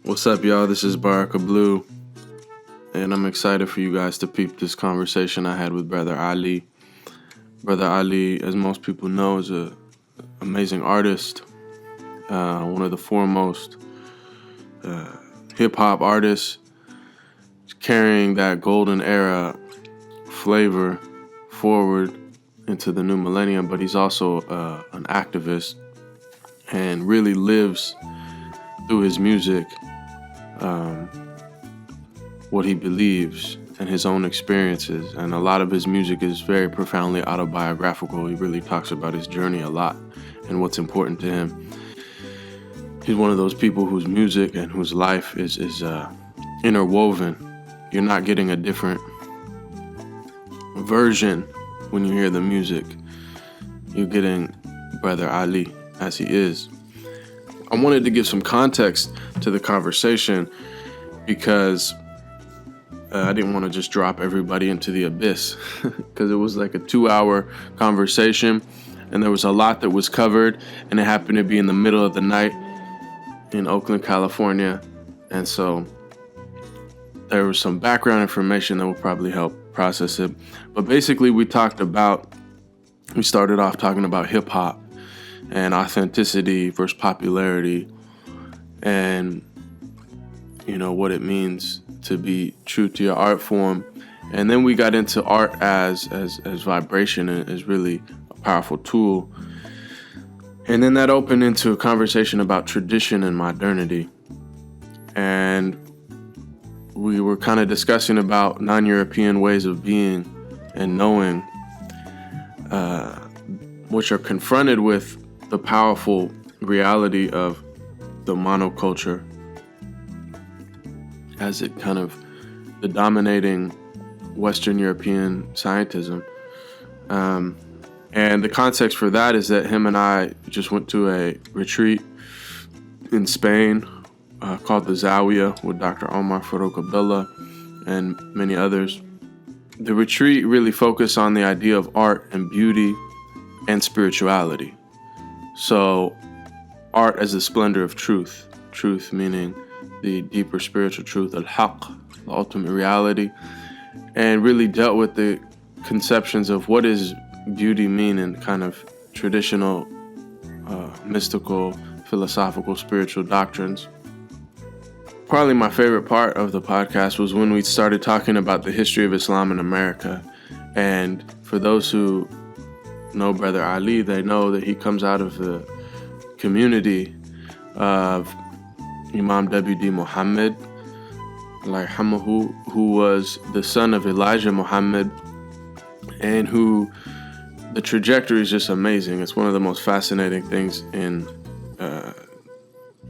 What's up, y'all? This is Baraka Blue, and I'm excited for you guys to peep this conversation I had with Brother Ali. Brother Ali, as most people know, is an amazing artist, one of the foremost hip-hop artists, carrying that golden era flavor forward into the new millennium, but he's also an activist and really lives through his music what he believes and his own experiences. And a lot of his music is very profoundly autobiographical. He really talks about his journey a lot and what's important to him. He's one of those people whose music and whose life is interwoven. You're not getting a different version when you hear the music. You're getting Brother Ali as he is. I wanted to give some context to the conversation because I didn't want to just drop everybody into the abyss because it was like a 2-hour conversation and there was a lot that was covered, and it happened to be in the middle of the night in Oakland, California. And so there was some background information that will probably help process it. But basically we started off talking about hip hop and authenticity versus popularity, and what it means to be true to your art form. And then we got into art as vibration and as really a powerful tool. And then that opened into a conversation about tradition and modernity. And we were kind of discussing about non-European ways of being and knowing, which are confronted with the powerful reality of the monoculture as it kind of the dominating Western European scientism. And the context for that is that him and I just went to a retreat in Spain called the Zawiya with Dr. Omar Farouk Abdullah and many others. The retreat really focused on the idea of art and beauty and spirituality. So art as the splendor of truth. Truth meaning the deeper spiritual truth, al-haq, the ultimate reality, and really dealt with the conceptions of what does beauty mean in kind of traditional, mystical, philosophical, spiritual doctrines. Probably my favorite part of the podcast was when we started talking about the history of Islam in America. And for those who know Brother Ali, they know that he comes out of the community of Imam W.D. Muhammad, who was the son of Elijah Muhammad, and who the trajectory is just amazing. It's one of the most fascinating things in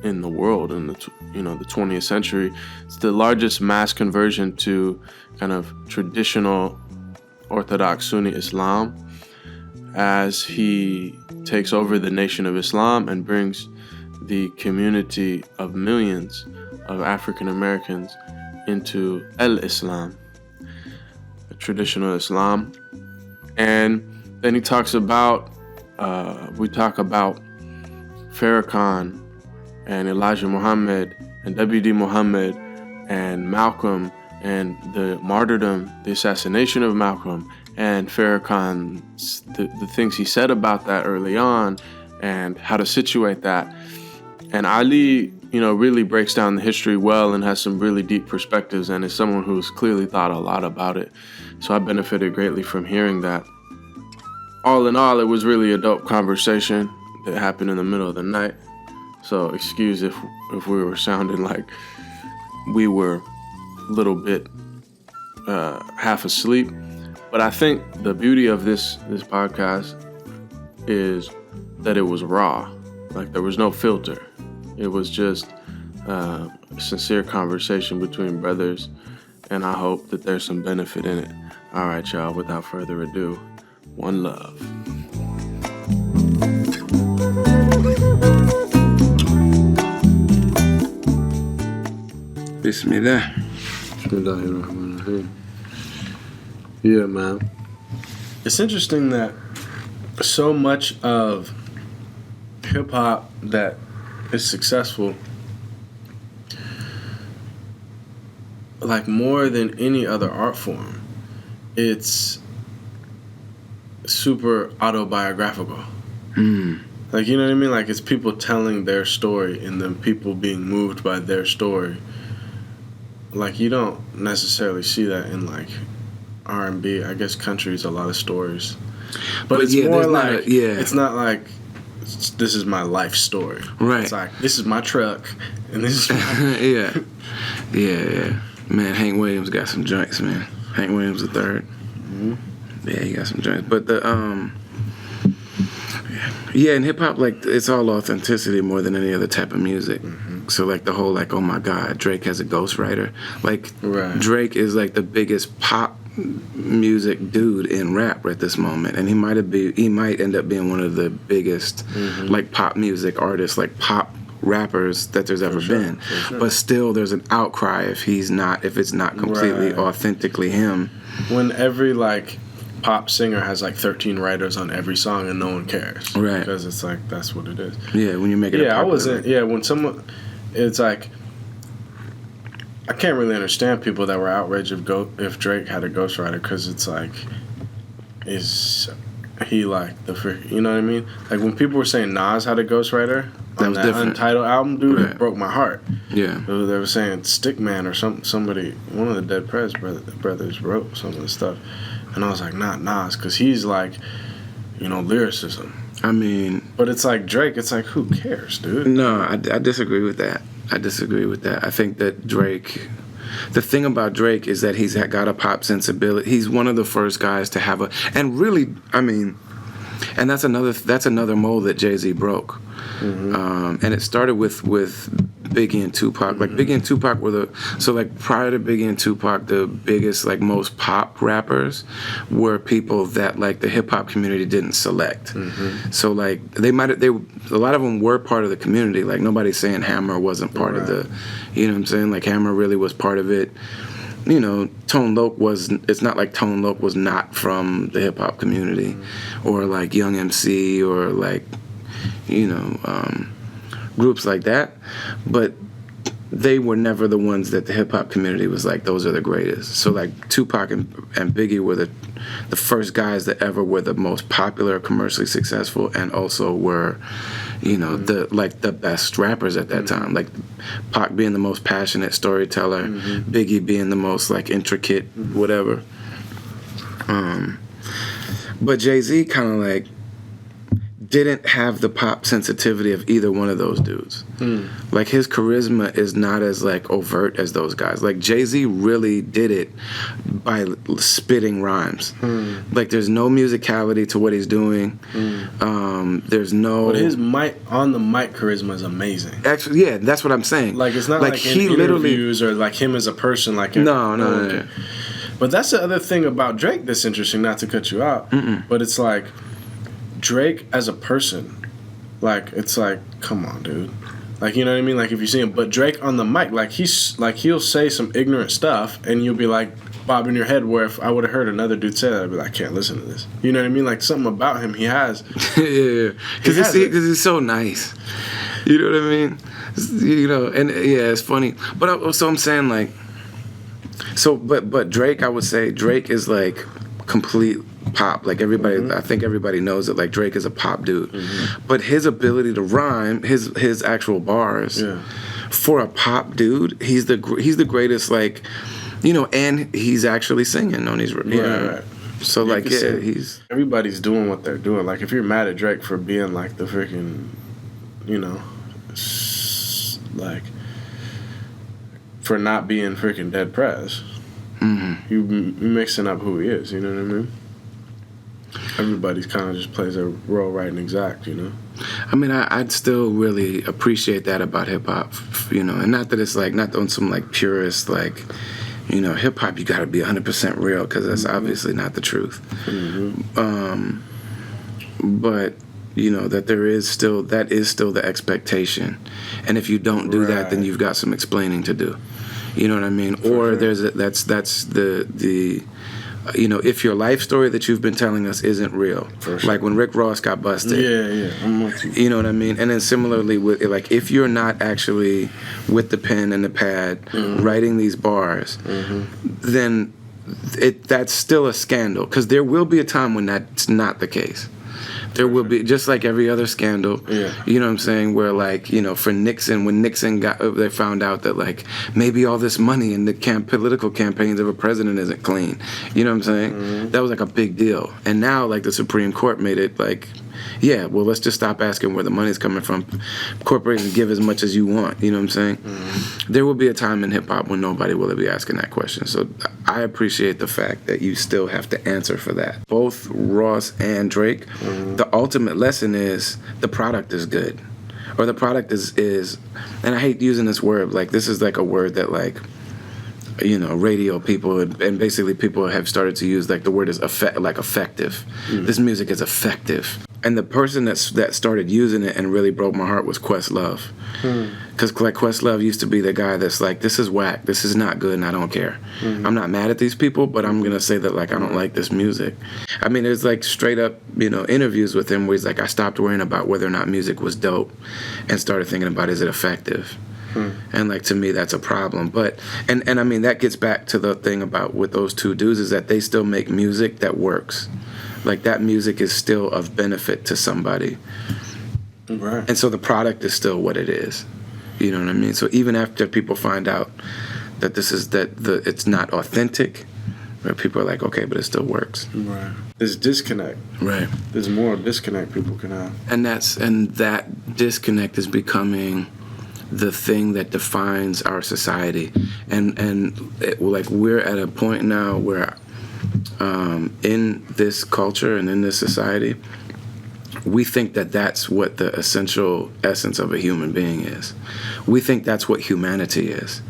the world in the 20th century. It's the largest mass conversion to kind of traditional Orthodox Sunni Islam, as he takes over the nation of Islam and brings the community of millions of African Americans into al-Islam, traditional Islam. And then he talks about, we talk about Farrakhan and Elijah Muhammad and W.D. Muhammad and Malcolm and the martyrdom, the assassination of Malcolm, and Farrakhan, the things he said about that early on and how to situate that. And Ali, really breaks down the history well and has some really deep perspectives, and is someone who's clearly thought a lot about it. So I benefited greatly from hearing that. All in all, it was really a dope conversation that happened in the middle of the night. So excuse if we were sounding like we were a little bit half asleep. But I think the beauty of this podcast is that it was raw. Like, there was no filter. It was just a sincere conversation between brothers, and I hope that there's some benefit in it. All right, y'all, without further ado, one love. Bismillah. Bismillahirrahmanirrahim. Yeah, man. It's interesting that so much of hip hop that is successful, like more than any other art form, it's super autobiographical. Like, you know what I mean? Like, it's people telling their story and then people being moved by their story. Like, you don't necessarily see that in, like, R&B. I guess country is a lot of stories. But it's more like, it's not like, this is my life story. Right. It's like, this is my truck and this is my... Yeah. Man, Hank Williams got some joints, man. Hank Williams the third. Yeah, he got some joints. But in hip hop, like, it's all authenticity more than any other type of music. So, like, the whole, like, oh my God, Drake has a ghostwriter. Like, Drake is, like, the biggest pop music dude in rap at this moment, and he might end up being one of the biggest, like, pop music artists, like, pop rappers that there's ever been. But still, there's an outcry if it's not completely authentically him. When every, like, pop singer has like 13 writers on every song and no one cares, right? Because it's like, that's what it is. Yeah, when you make it. When someone, it's like, I can't really understand people that were outraged if Drake had a ghostwriter, because it's like, is he like the you know what I mean? Like, when people were saying Nas had a ghostwriter on that Untitled album, dude, it broke my heart. Yeah, they were saying Stickman or somebody, one of the Dead Prez brothers wrote some of the stuff. And I was like, not Nas, because he's like, you know, lyricism. I mean... But it's like Drake, it's like, who cares, dude? No, I disagree with that. I think that Drake... The thing about Drake is that he's got a pop sensibility. He's one of the first guys to have a... And really, I mean... And that's another mold that Jay-Z broke. And it started with Biggie and Tupac. Like, Biggie and Tupac were prior to Biggie and Tupac, the biggest, like, most pop rappers were people that, like, the hip hop community didn't select. So, like, a lot of them were part of the community. Like, nobody's saying Hammer wasn't part of the, you know what I'm saying? Like, Hammer really was part of it. You know, Tone Loc it's not like Tone Loc was not from the hip hop community, or like Young MC, or like, you know, groups like that, but they were never the ones that the hip hop community was like, those are the greatest. So like Tupac and Biggie were the first guys that ever were the most popular, commercially successful, and also were, you know, the best rappers at that time. Like Pac being the most passionate storyteller, Biggie being the most like intricate, whatever. But Jay-Z kind of like didn't have the pop sensitivity of either one of those dudes. Like, his charisma is not as like overt as those guys. Like, Jay-Z really did it by spitting rhymes. Like, there's no musicality to what he's doing. There's no... But his on the mic charisma is amazing. Actually, yeah, that's what I'm saying. Like, it's not like he in interviews or like him as a person. Like, no. But that's the other thing about Drake that's interesting, not to cut you out, but it's like, Drake as a person, like, it's like, come on, dude. Like, you know what I mean? Like, if you see him, but Drake on the mic, like, he'll say some ignorant stuff, and you'll be like, bobbing your head, where if I would have heard another dude say that, I'd be like, I can't listen to this. You know what I mean? Like, something about him he has. Yeah. Because he's so nice. You know what I mean? You know, and yeah, it's funny. But so I'm saying, like, but Drake, I would say Drake is like complete pop. Like, everybody, I think everybody knows that, like, Drake is a pop dude. But his ability to rhyme, his actual bars, for a pop dude, he's the greatest, like, you know, and he's actually singing on these, right. So, like, yeah, everybody's doing what they're doing. Like, if you're mad at Drake for being, like, the freaking, you know, like, for not being freaking Dead Prez, you mixing up who he is, you know what I mean? Everybody's kind of just plays a role right and exact, you know? I mean, I'd still really appreciate that about hip-hop, you know, and not that it's, like, not on some, like, purist, like, you know, hip-hop, you gotta be 100% real, because that's obviously not the truth. But, you know, that is still the expectation. And if you don't do that, then you've got some explaining to do. You know what I mean? Or that's the if your life story that you've been telling us isn't real, For sure. like when Rick Ross got busted. Yeah, I'm with you. You know what I mean? And then similarly with like if you're not actually with the pen and the pad writing these bars, then that's still a scandal, because there will be a time when that's not the case. There will be, just like every other scandal, you know what I'm saying, where like, for Nixon, when Nixon they found out that like maybe all this money in the political campaigns of a president isn't clean. You know what I'm saying? That was like a big deal. And now like the Supreme Court made it like, yeah, well, let's just stop asking where the money's coming from. Corporations give as much as you want. You know what I'm saying? There will be a time in hip-hop when nobody will be asking that question. So I appreciate the fact that you still have to answer for that. Both Ross and Drake, the ultimate lesson is the product is good. Or the product is, and I hate using this word, like this is like a word that like, radio people and basically people have started to use, like the word is effective. This music is effective. And the person that started using it and really broke my heart was Questlove. Because like Questlove used to be the guy that's like, this is whack, this is not good, and I don't care. I'm not mad at these people, but I'm going to say that like I don't like this music. I mean, there's like straight up, interviews with him where he's like, I stopped worrying about whether or not music was dope and started thinking about, is it effective? And like to me that's a problem. But and I mean that gets back to the thing about with those two dudes is that they still make music that works. Like that music is still of benefit to somebody. Right. And so the product is still what it is. You know what I mean? So even after people find out that it's not authentic, right, people are like, okay, but it still works. Right. There's disconnect. Right. There's more disconnect people can have. And that disconnect is becoming the thing that defines our society, and like we're at a point now where in this culture and in this society, we think that that's what the essential essence of a human being is. We think that's what humanity is.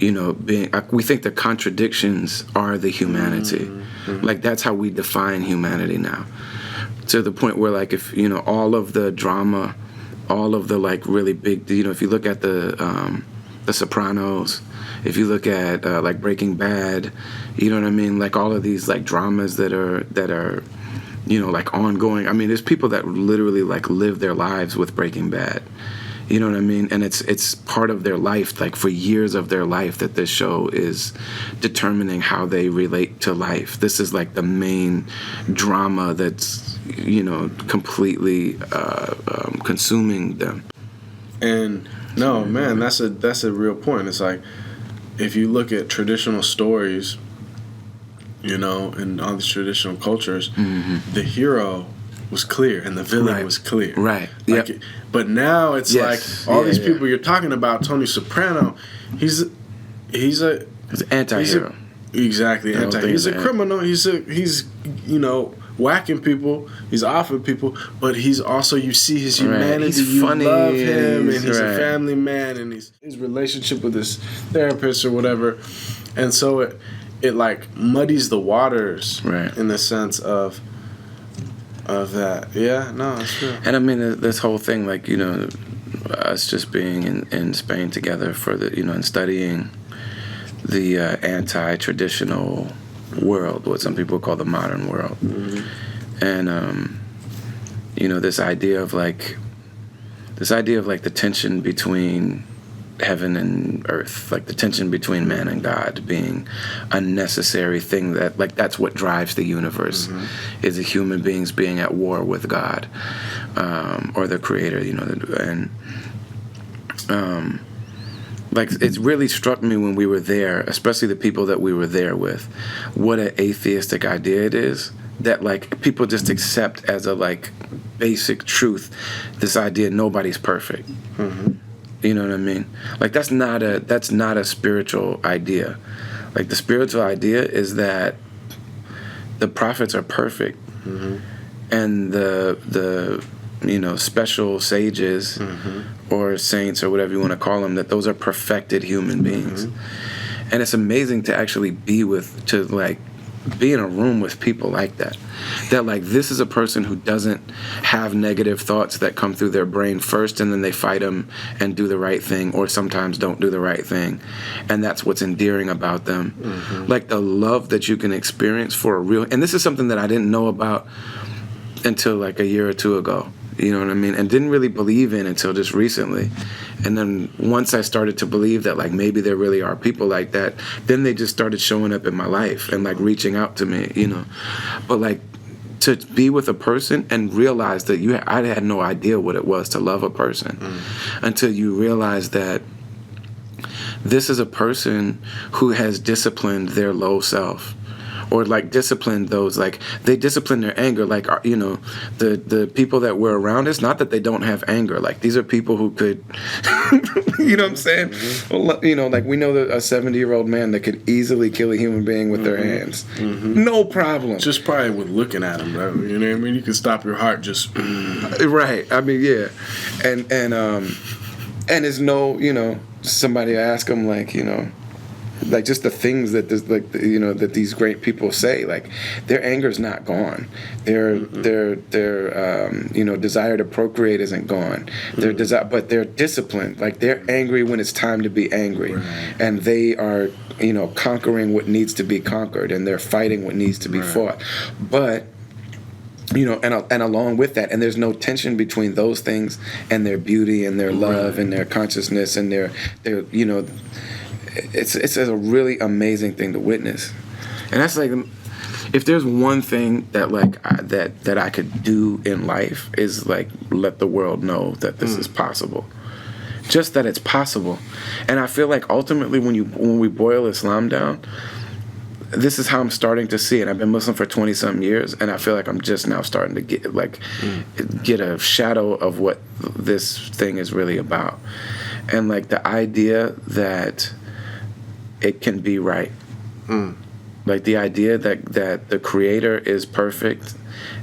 We think the contradictions are the humanity. Like that's how we define humanity now, to the point where like if all of the drama, all of the like really big, if you look at the Sopranos, if you look at like Breaking Bad, you know what I mean, like all of these like dramas that are like ongoing. I mean, there's people that literally like live their lives with Breaking Bad. You know what I mean? And it's part of their life, like for years of their life, that this show is determining how they relate to life. This is like the main drama that's, completely consuming them. And no, man, that's a real point. It's like, if you look at traditional stories, in all these traditional cultures, the hero was clear and the villain was clear. Right. Like, but now it's like all these people you're talking about. Tony Soprano, he's an anti-hero. Exactly, anti. He's a criminal. He's whacking people. He's offing people, but he's also, you see his humanity. He's you funny, love him, and he's a family man, and his relationship with his therapist or whatever, and so it like muddies the waters, in the sense of that. Yeah, no, that's true. And I mean, this whole thing, like, us just being in Spain together for the, and studying the anti-traditional world, what some people call the modern world. And, this idea of like the tension between heaven and earth, like the tension between man and God being a necessary thing, that like that's what drives the universe, is the human beings being at war with God, or the creator, and like it really struck me when we were there, especially the people that we were there with, what an atheistic idea it is, that like people just accept as a like basic truth this idea nobody's perfect. You know what I mean? Like that's not a spiritual idea. Like the spiritual idea is that the prophets are perfect, and the special sages or saints or whatever you want to call them, that those are perfected human beings. And it's amazing to actually be with, to like be in a room with people like that. That like this is a person who doesn't have negative thoughts that come through their brain first, and then they fight them and do the right thing, or sometimes don't do the right thing, and that's what's endearing about them. Like the love that you can experience for a real, and this is something that I didn't know about until like a year or two ago. You know what I mean? And didn't really believe in until just recently. And then once I started to believe that like maybe there really are people like that, then they just started showing up in my life and like reaching out to me, you know. But like to be with a person and realize that I had no idea what it was to love a person until you realize that this is a person who has disciplined their low self. Or like discipline those, like they discipline their anger, like, you know, the people that we're around us, not that they don't have anger, like these are people who could, you know what I'm saying? Well, you know, like we know that a 70-year-old man that could easily kill a human being with their hands. No problem. Just probably with looking at him, bro. You know what I mean? You can stop your heart just. Right. I mean, yeah. And there's no, you know, somebody ask him, like, you know, like just the things that this, like, you know, that these great people say, like their anger's not gone, their you know, desire to procreate isn't gone, their desire, but they're disciplined, like they're angry when it's time to be angry, and they are, you know, conquering what needs to be conquered, and they're fighting what needs to be fought. But you know, and along with that, and there's no tension between those things and their beauty and their love and their consciousness and their you know. It's a really amazing thing to witness, and that's like, if there's one thing that like that I could do in life is like let the world know that this is possible, just that it's possible. And I feel like ultimately when we boil Islam down, this is how I'm starting to see it. I've been Muslim for 20-something years, and I feel like I'm just now starting to get a shadow of what this thing is really about, and like the idea that it can be right. Like the idea that the creator is perfect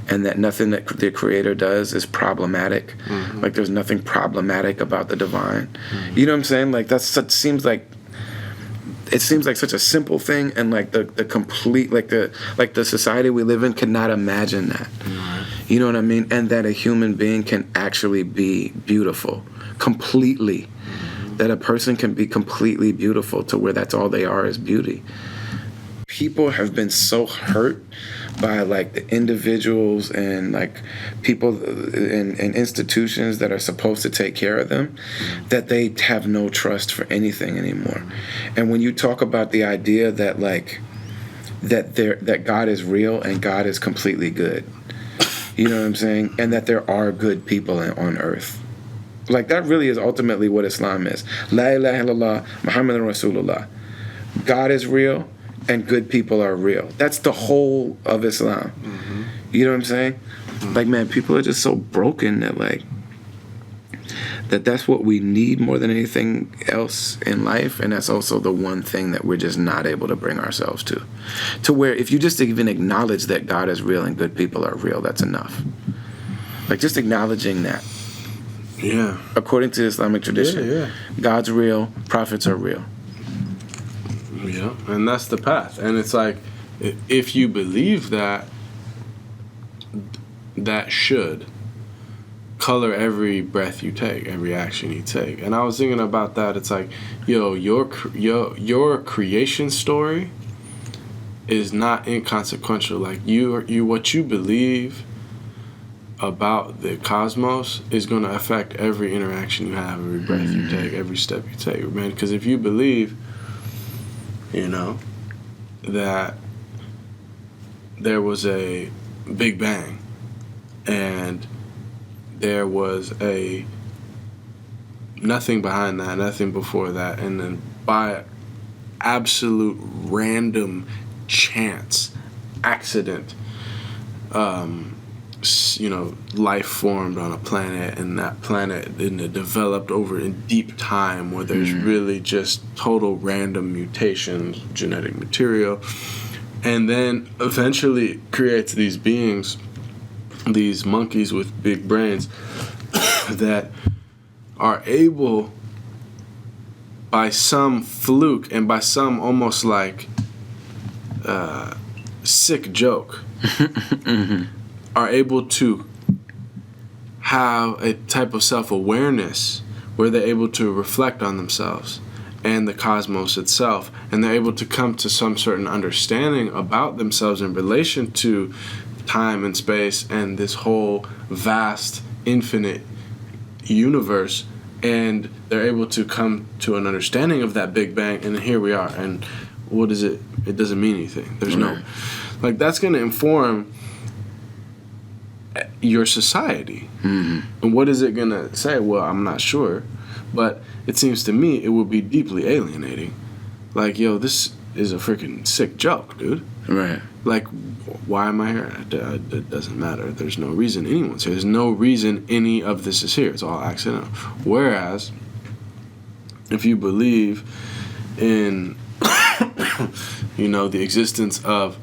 and that nothing that the creator does is problematic. Like there's nothing problematic about the divine. You know what I'm saying? Like it seems like such a simple thing, and like the complete, like the society we live in cannot imagine that. You know what I mean? And that a human being can actually be beautiful completely. That a person can be completely beautiful to where that's all they are is beauty. People have been so hurt by like the individuals and like people and institutions that are supposed to take care of them, that they have no trust for anything anymore. And when you talk about the idea that like that God is real and God is completely good, you know what I'm saying? And that there are good people on earth. Like that really is ultimately what Islam is. La ilaha illallah, Muhammadan Rasulullah. God is real and good people are real. That's the whole of Islam. You know what I'm saying? Like, man, people are just so broken that like that's what we need more than anything else in life, and that's also the one thing that we're just not able to bring ourselves to where if you just even acknowledge that God is real and good people are real, that's enough. Like just acknowledging that. Yeah. According to Islamic tradition, God's real, prophets are real. Yeah, and that's the path. And it's like, if you believe that, that should color every breath you take, every action you take. And I was thinking about that. It's like, your creation story is not inconsequential. Like you what you believe about the cosmos is going to affect every interaction you have, every breath you take, every step you take, man. Because if you believe, you know, that there was a Big Bang and there was a nothing behind that, nothing before that, and then by absolute random chance, accident, you know, life formed on a planet, and that planet developed over in deep time where there's really just total random mutations, genetic material, and then eventually creates these beings, these monkeys with big brains that are able, by some fluke and by some almost like sick joke are able to have a type of self-awareness where they're able to reflect on themselves and the cosmos itself, and they're able to come to some certain understanding about themselves in relation to time and space and this whole vast, infinite universe, and they're able to come to an understanding of that Big Bang, and here we are. And what is it? It doesn't mean anything. There's no, like, that's going to inform your society. And what is it going to say? Well, I'm not sure, but it seems to me it would be deeply alienating. Like, yo, this is a freaking sick joke, dude. Right. Like, why am I here? It doesn't matter. There's no reason anyone's here. There's no reason any of this is here. It's all accidental. Whereas, if you believe in, the existence of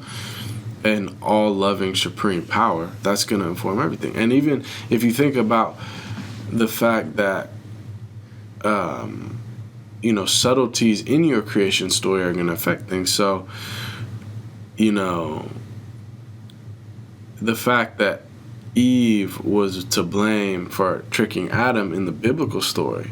an all-loving supreme power, that's going to inform everything. And even if you think about the fact that, subtleties in your creation story are going to affect things. So, the fact that Eve was to blame for tricking Adam in the biblical story,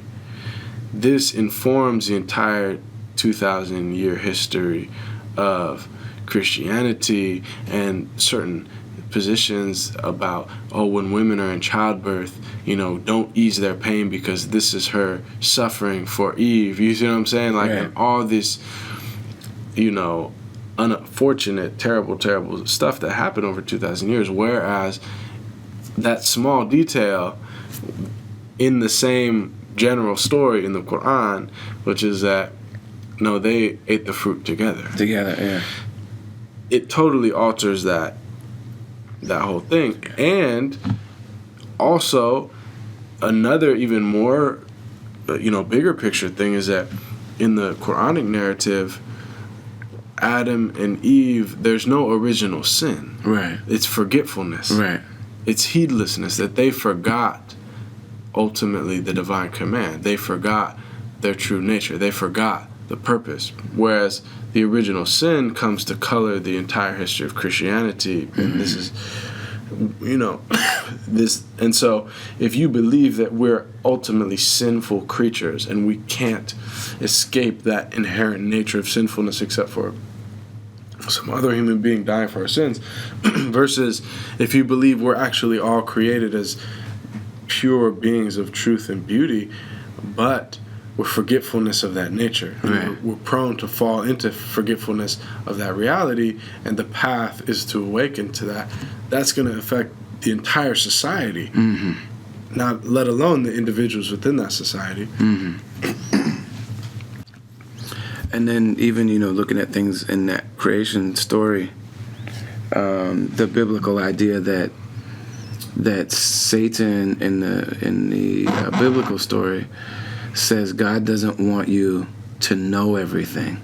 this informs the entire 2,000-year history of Christianity and certain positions about, when women are in childbirth, don't ease their pain because this is her suffering for Eve. You see what I'm saying? Like, right. And all this, unfortunate, terrible stuff that happened over 2,000 years, whereas that small detail in the same general story in the Quran, which is that, no, they ate the fruit together. Yeah. It totally alters that whole thing. And also, another even more, bigger picture thing is that in the Quranic narrative, Adam and Eve, there's no original sin. Right. It's forgetfulness. Right. It's heedlessness, that they forgot ultimately the divine command. They forgot their true nature. They forgot the purpose. Whereas the original sin comes to color the entire history of Christianity. And this is, this. And so if you believe that we're ultimately sinful creatures and we can't escape that inherent nature of sinfulness except for some other human being dying for our sins, versus if you believe we're actually all created as pure beings of truth and beauty, but with forgetfulness of that nature. Right. We're prone to fall into forgetfulness of that reality, and the path is to awaken to that. That's going to affect the entire society, not let alone the individuals within that society. And then even, looking at things in that creation story, the biblical idea that Satan in the biblical story says God doesn't want you to know everything.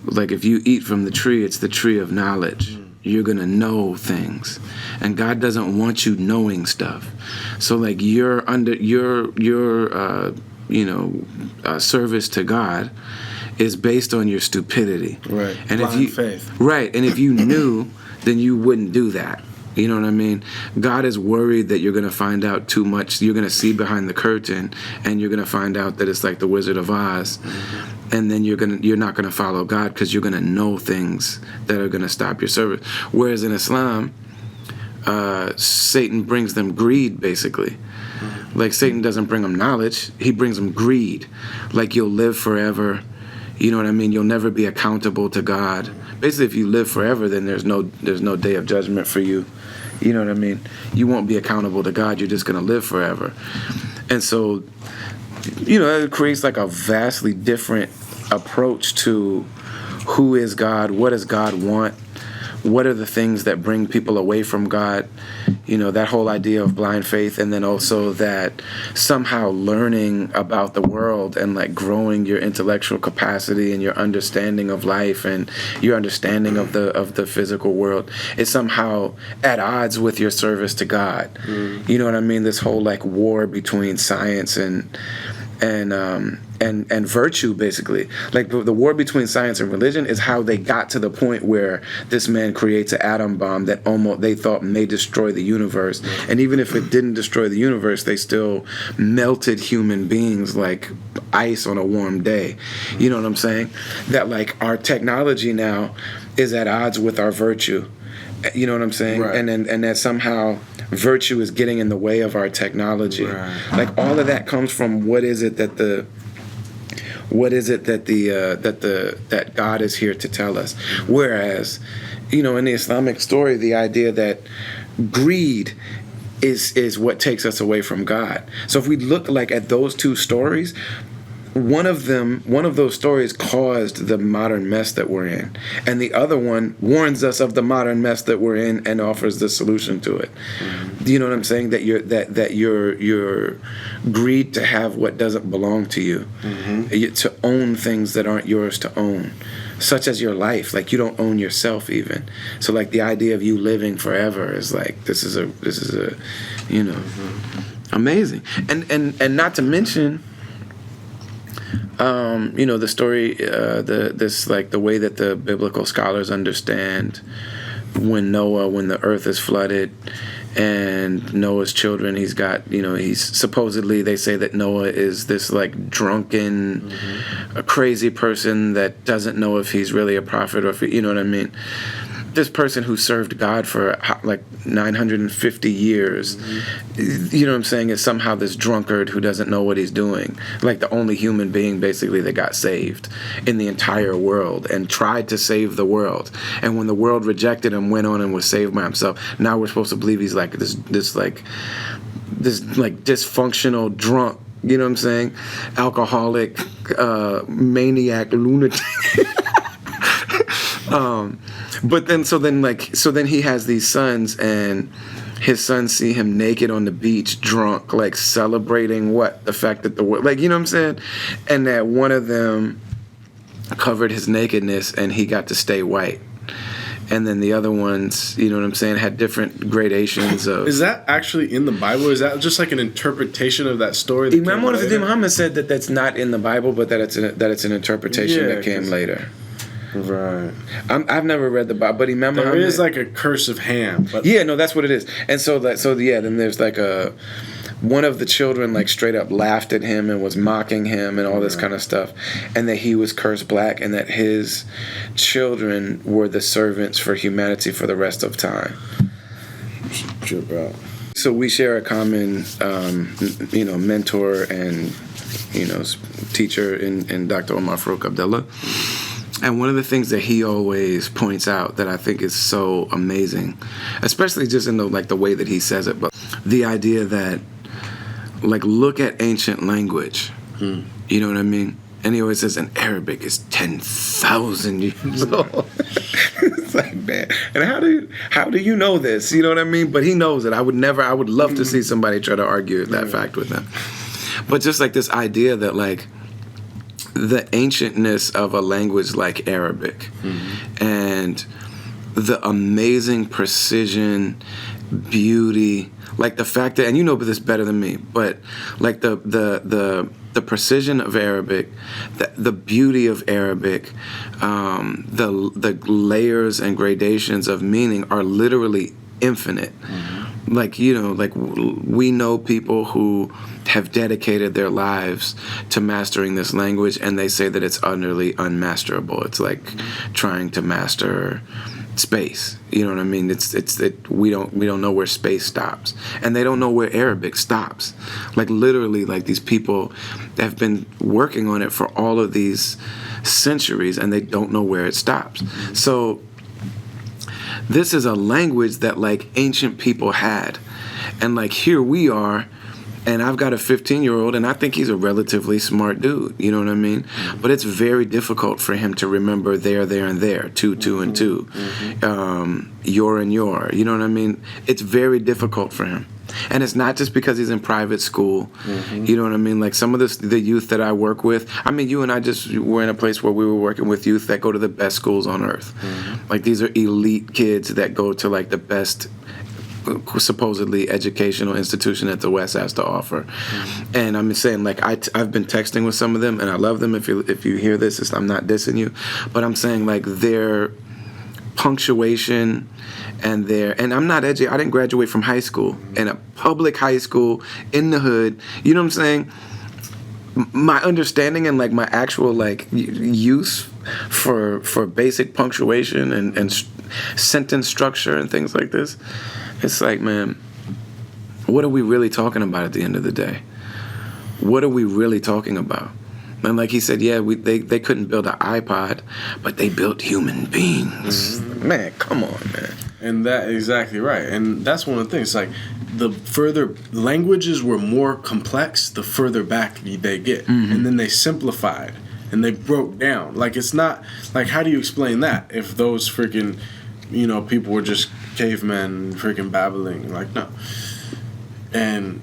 Like, if you eat from the tree, it's the tree of knowledge. You're gonna know things, and God doesn't want you knowing stuff. So, like, your service to God is based on your stupidity. Right. And blind faith. Right. And if you knew, then you wouldn't do that. You know what I mean? God is worried that you're going to find out too much. You're going to see behind the curtain, and you're going to find out that it's like the Wizard of Oz. And then you're not going to follow God because you're going to know things that are going to stop your service. Whereas in Islam, Satan brings them greed, basically. Like, Satan doesn't bring them knowledge. He brings them greed. Like, you'll live forever. You know what I mean? You'll never be accountable to God. Basically, if you live forever, then there's no day of judgment for you. You know what I mean? You won't be accountable to God. You're just going to live forever. And so, it creates like a vastly different approach to who is God, what does God want, what are the things that bring people away from God, that whole idea of blind faith, and then also that somehow learning about the world and like growing your intellectual capacity and your understanding of life and your understanding of the physical world is somehow at odds with your service to God. You know what I mean? This whole like war between science and and virtue, basically. Like the war between science and religion is how they got to the point where this man creates an atom bomb that almost they thought may destroy the universe, and even if it didn't destroy the universe, they still melted human beings like ice on a warm day. You know what I'm saying? That like our technology now is at odds with our virtue. You know what I'm saying? Right. And that somehow virtue is getting in the way of our technology. Right. Like all of that comes from what is it that that God is here to tell us. Whereas, you know, in the Islamic story, the idea that greed is what takes us away from God. So if we look like at those two stories, one of those stories caused the modern mess that we're in, and the other one warns us of the modern mess that we're in and offers the solution to it. Mm-hmm. Do you know what I'm saying? That you're greed to have what doesn't belong to you, mm-hmm. to own things that aren't yours to own, such as your life. Like you don't own yourself even. So like the idea of you living forever is like this is a you know, mm-hmm. amazing, and not to mention. You know, the story, the way that the biblical scholars understand when the earth is flooded and Noah's children, he's got, you know, he's supposedly, they say that Noah is this like drunken, mm-hmm. a crazy person that doesn't know if he's really a prophet or if, you know what I mean? This person who served God for like 950 years, mm-hmm. you know what I'm saying, is somehow this drunkard who doesn't know what he's doing. Like the only human being basically that got saved in the entire world and tried to save the world. And when the world rejected him, went on and was saved by himself. Now we're supposed to believe he's like this dysfunctional drunk, you know what I'm saying? Alcoholic, maniac, lunatic. But then, so then he has these sons, and his sons see him naked on the beach, drunk, like celebrating what? The fact that the world, like, you know what I'm saying? And that one of them covered his nakedness and he got to stay white. And then the other ones, you know what I'm saying, had different gradations of... Is that actually in the Bible? Or is that just like an interpretation of that story? That Imam Muhammad said that that's not in the Bible, but that it's an interpretation that came later. Right. I've never read the Bible, but Imam Muhammad... There is like a curse of Ham. But yeah, no, that's what it is. And then there's like one of the children like straight up laughed at him and was mocking him and all this kind of stuff, and that he was cursed black and that his children were the servants for humanity for the rest of time. Trip out. So we share a common, mentor and, teacher in Dr. Omar Farouk Abdullah. And one of the things that he always points out that I think is so amazing, especially just in the way that he says it, but the idea that, like, look at ancient language. You know what I mean? And he always says, in Arabic is 10,000 years old. It's like, man. And how do you know this? You know what I mean? But he knows it. I would love to see somebody try to argue that fact with him. But just like this idea that, like, the ancientness of a language like Arabic and the amazing precision, beauty, like the fact that, and you know this better than me, but like the precision of Arabic, the beauty of Arabic, the layers and gradations of meaning are literally infinite. Like, like we know people who have dedicated their lives to mastering this language, and they say that it's utterly unmasterable. It's like trying to master space. You know what I mean? We don't know where space stops, and they don't know where Arabic stops. Like literally, like these people have been working on it for all of these centuries, and they don't know where it stops. So this is a language that like ancient people had, and like here we are. And I've got a 15-year-old, and I think he's a relatively smart dude. You know what I mean? But it's very difficult for him to remember there, and there, two, and two, your and your. You know what I mean? It's very difficult for him. And it's not just because he's in private school. You know what I mean? Like some of the youth that I work with, I mean, you and I just were in a place where we were working with youth that go to the best schools on earth. Like these are elite kids that go to like the best supposedly educational institution that the West has to offer. And I'm saying, like, I've been texting with some of them, and I love them. If you hear this, I'm not dissing you, but I'm saying, like, their punctuation and I'm not I didn't graduate from high school, in a public high school in the hood. You know what I'm saying? My understanding and, like, my actual, like, use for basic punctuation and sentence structure and things like this, it's like, man, what are we really talking about at the end of the day? What are we really talking about? And like he said, yeah, they couldn't build an iPod, but they built human beings. Man, come on, man. And that exactly right. And that's one of the things. Like, the further languages were more complex, the further back they get. And then they simplified and they broke down. Like, it's not like, how do you explain that if those freaking, people were just cavemen freaking babbling? Like, no. And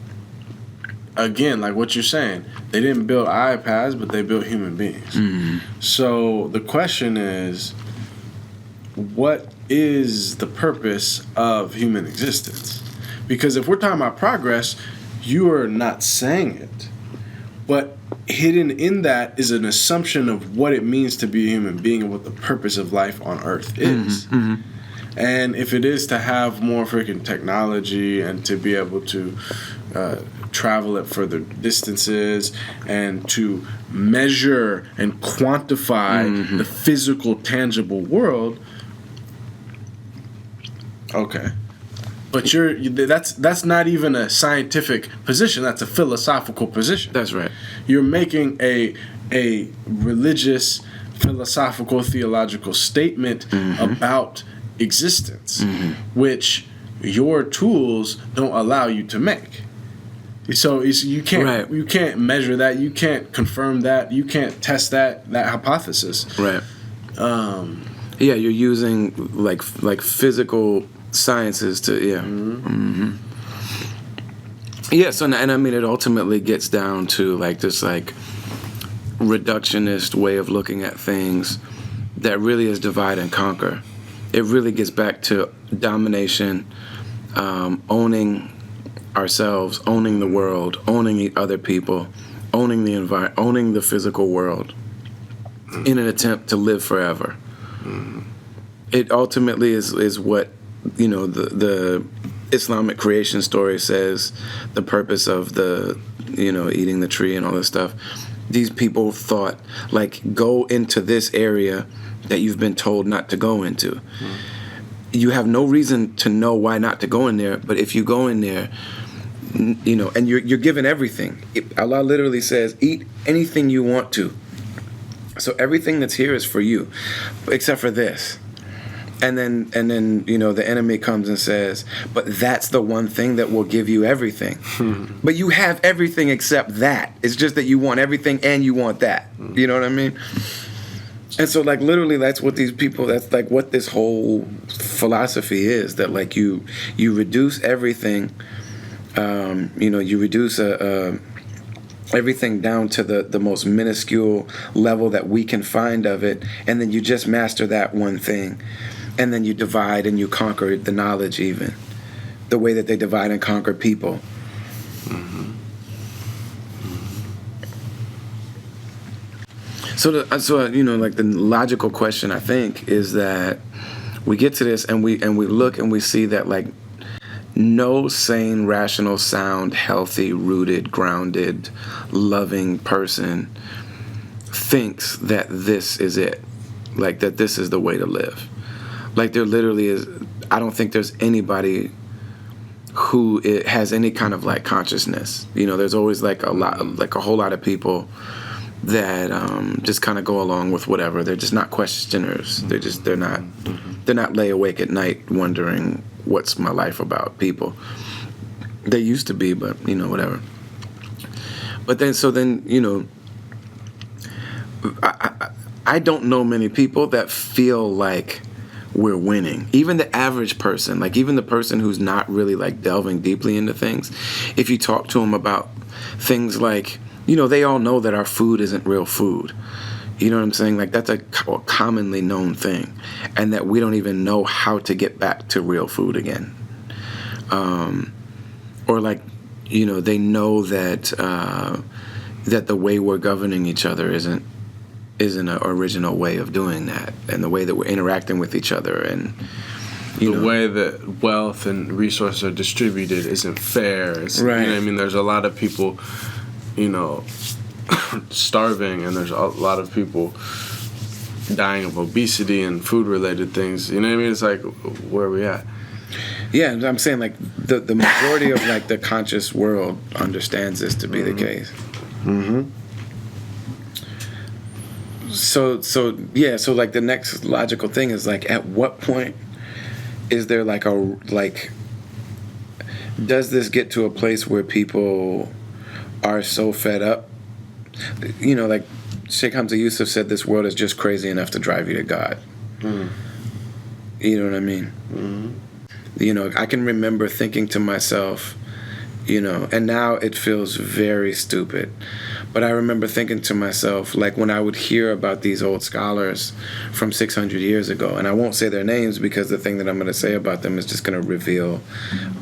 again, like what you're saying, they didn't build iPads, but they built human beings. So the question is, what is the purpose of human existence? Because if we're talking about progress, you are not saying it. But hidden in that is an assumption of what it means to be a human being and what the purpose of life on Earth is. And if it is to have more freaking technology and to be able to travel at further distances and to measure and quantify the physical, tangible world, okay. But that's not even a scientific position. That's a philosophical position. That's right. You're making a religious, philosophical, theological statement about existence, which your tools don't allow you to make. So you can't measure that. You can't confirm that. You can't test that hypothesis. Right. Yeah, you're using like physical sciences to yeah. So, and I mean, it ultimately gets down to like this like reductionist way of looking at things that really is divide and conquer. It really gets back to domination, owning ourselves, owning the world, owning other people, owning the environment, owning the physical world in an attempt to live forever. It ultimately is what, the Islamic creation story says, the purpose of the, eating the tree and all this stuff. These people thought, like, go into this area that you've been told not to go into. You have no reason to know why not to go in there, but if you go in there, and you're given everything. Allah literally says, eat anything you want to. So everything that's here is for you, except for this. And then the enemy comes and says, but that's the one thing that will give you everything. But you have everything except that. It's just that you want everything and you want that. You know what I mean? And so, like, literally, that's what these people, that's like what this whole philosophy is, that like you reduce everything, you reduce everything down to the most minuscule level that we can find of it, and then you just master that one thing. And then you divide and you conquer the knowledge, even the way that they divide and conquer people. So like the logical question, I think, is that we get to this and we look and we see that, like, no sane, rational, sound, healthy, rooted, grounded, loving person thinks that this is it, like that this is the way to live. Like, there literally is. I don't think there's anybody who has any kind of like consciousness. There's always like a whole lot of people that just kind of go along with whatever. They're just not questioners. They're not lay awake at night wondering what's my life about. People, they used to be, but whatever. But then I don't know many people that feel like we're winning. Even the average person, like even the person who's not really like delving deeply into things, if you talk to them about things like, they all know that our food isn't real food. You know what I'm saying? Like, that's a commonly known thing, and that we don't even know how to get back to real food again. or like, you know, they know that that the way we're governing each other isn't an original way of doing that, and the way that we're interacting with each other, and the way that wealth and resources are distributed isn't fair. It's, right. You know what I mean? There's a lot of people, you know, starving, and there's a lot of people dying of obesity and food-related things. You know what I mean? It's like, where are we at? Yeah, I'm saying, like, the majority of, like, the conscious world understands this to be the case. Mm-hmm. So like, the next logical thing is, like, at what point is there, like, does this get to a place where people are so fed up? You know, like, Sheikh Hamza Yusuf said, this world is just crazy enough to drive you to God. Mm. You know what I mean? Mm-hmm. You know, I can remember thinking to myself, you know, and now it feels very stupid, but I remember thinking to myself, like, when I would hear about these old scholars from 600 years ago, and I won't say their names because the thing that I'm going to say about them is just going to reveal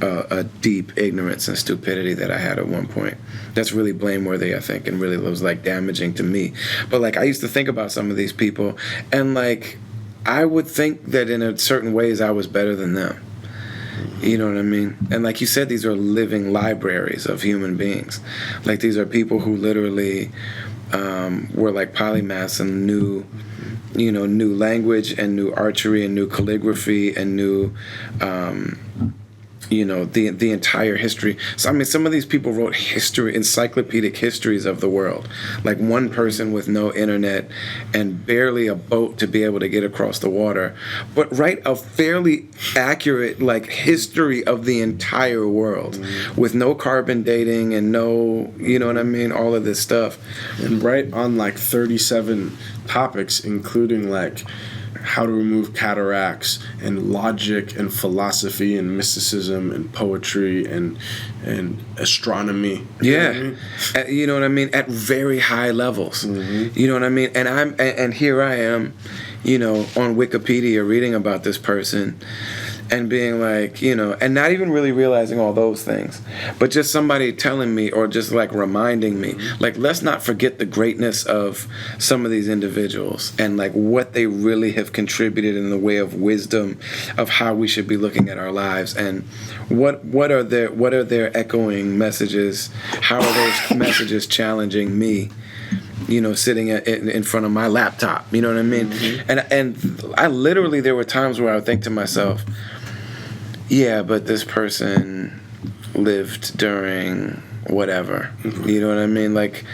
a deep ignorance and stupidity that I had at one point. That's really blameworthy, I think, and really was, like, damaging to me. But, like, I used to think about some of these people, and, like, I would think that in a certain ways I was better than them. You know what I mean? And like you said, these are living libraries of human beings. Like, these are people who literally were like polymaths and knew language and knew archery and knew calligraphy and knew the entire history. So I mean, some of these people wrote encyclopedic histories of the world. Like, one person with no internet and barely a boat to be able to get across the water, but write a fairly accurate, like, history of the entire world with no carbon dating and no, you know what I mean, all of this stuff. And right on, like, 37 topics, including, like, how to remove cataracts and logic and philosophy and mysticism and poetry and astronomy. Yeah, you know what I mean? At very high levels. Mm-hmm. You know what I mean? And here I am, you know, on Wikipedia reading about this person and being like, you know, and not even really realizing all those things, but just somebody telling me or just, like, reminding me, like, let's not forget the greatness of some of these individuals and, like, what they really have contributed in the way of wisdom of how we should be looking at our lives, and what are their echoing messages, how are those messages challenging me, you know, sitting in front of my laptop, you know what I mean? Mm-hmm. And I literally, there were times where I would think to myself, yeah, but this person lived during whatever, you know what I mean? Like,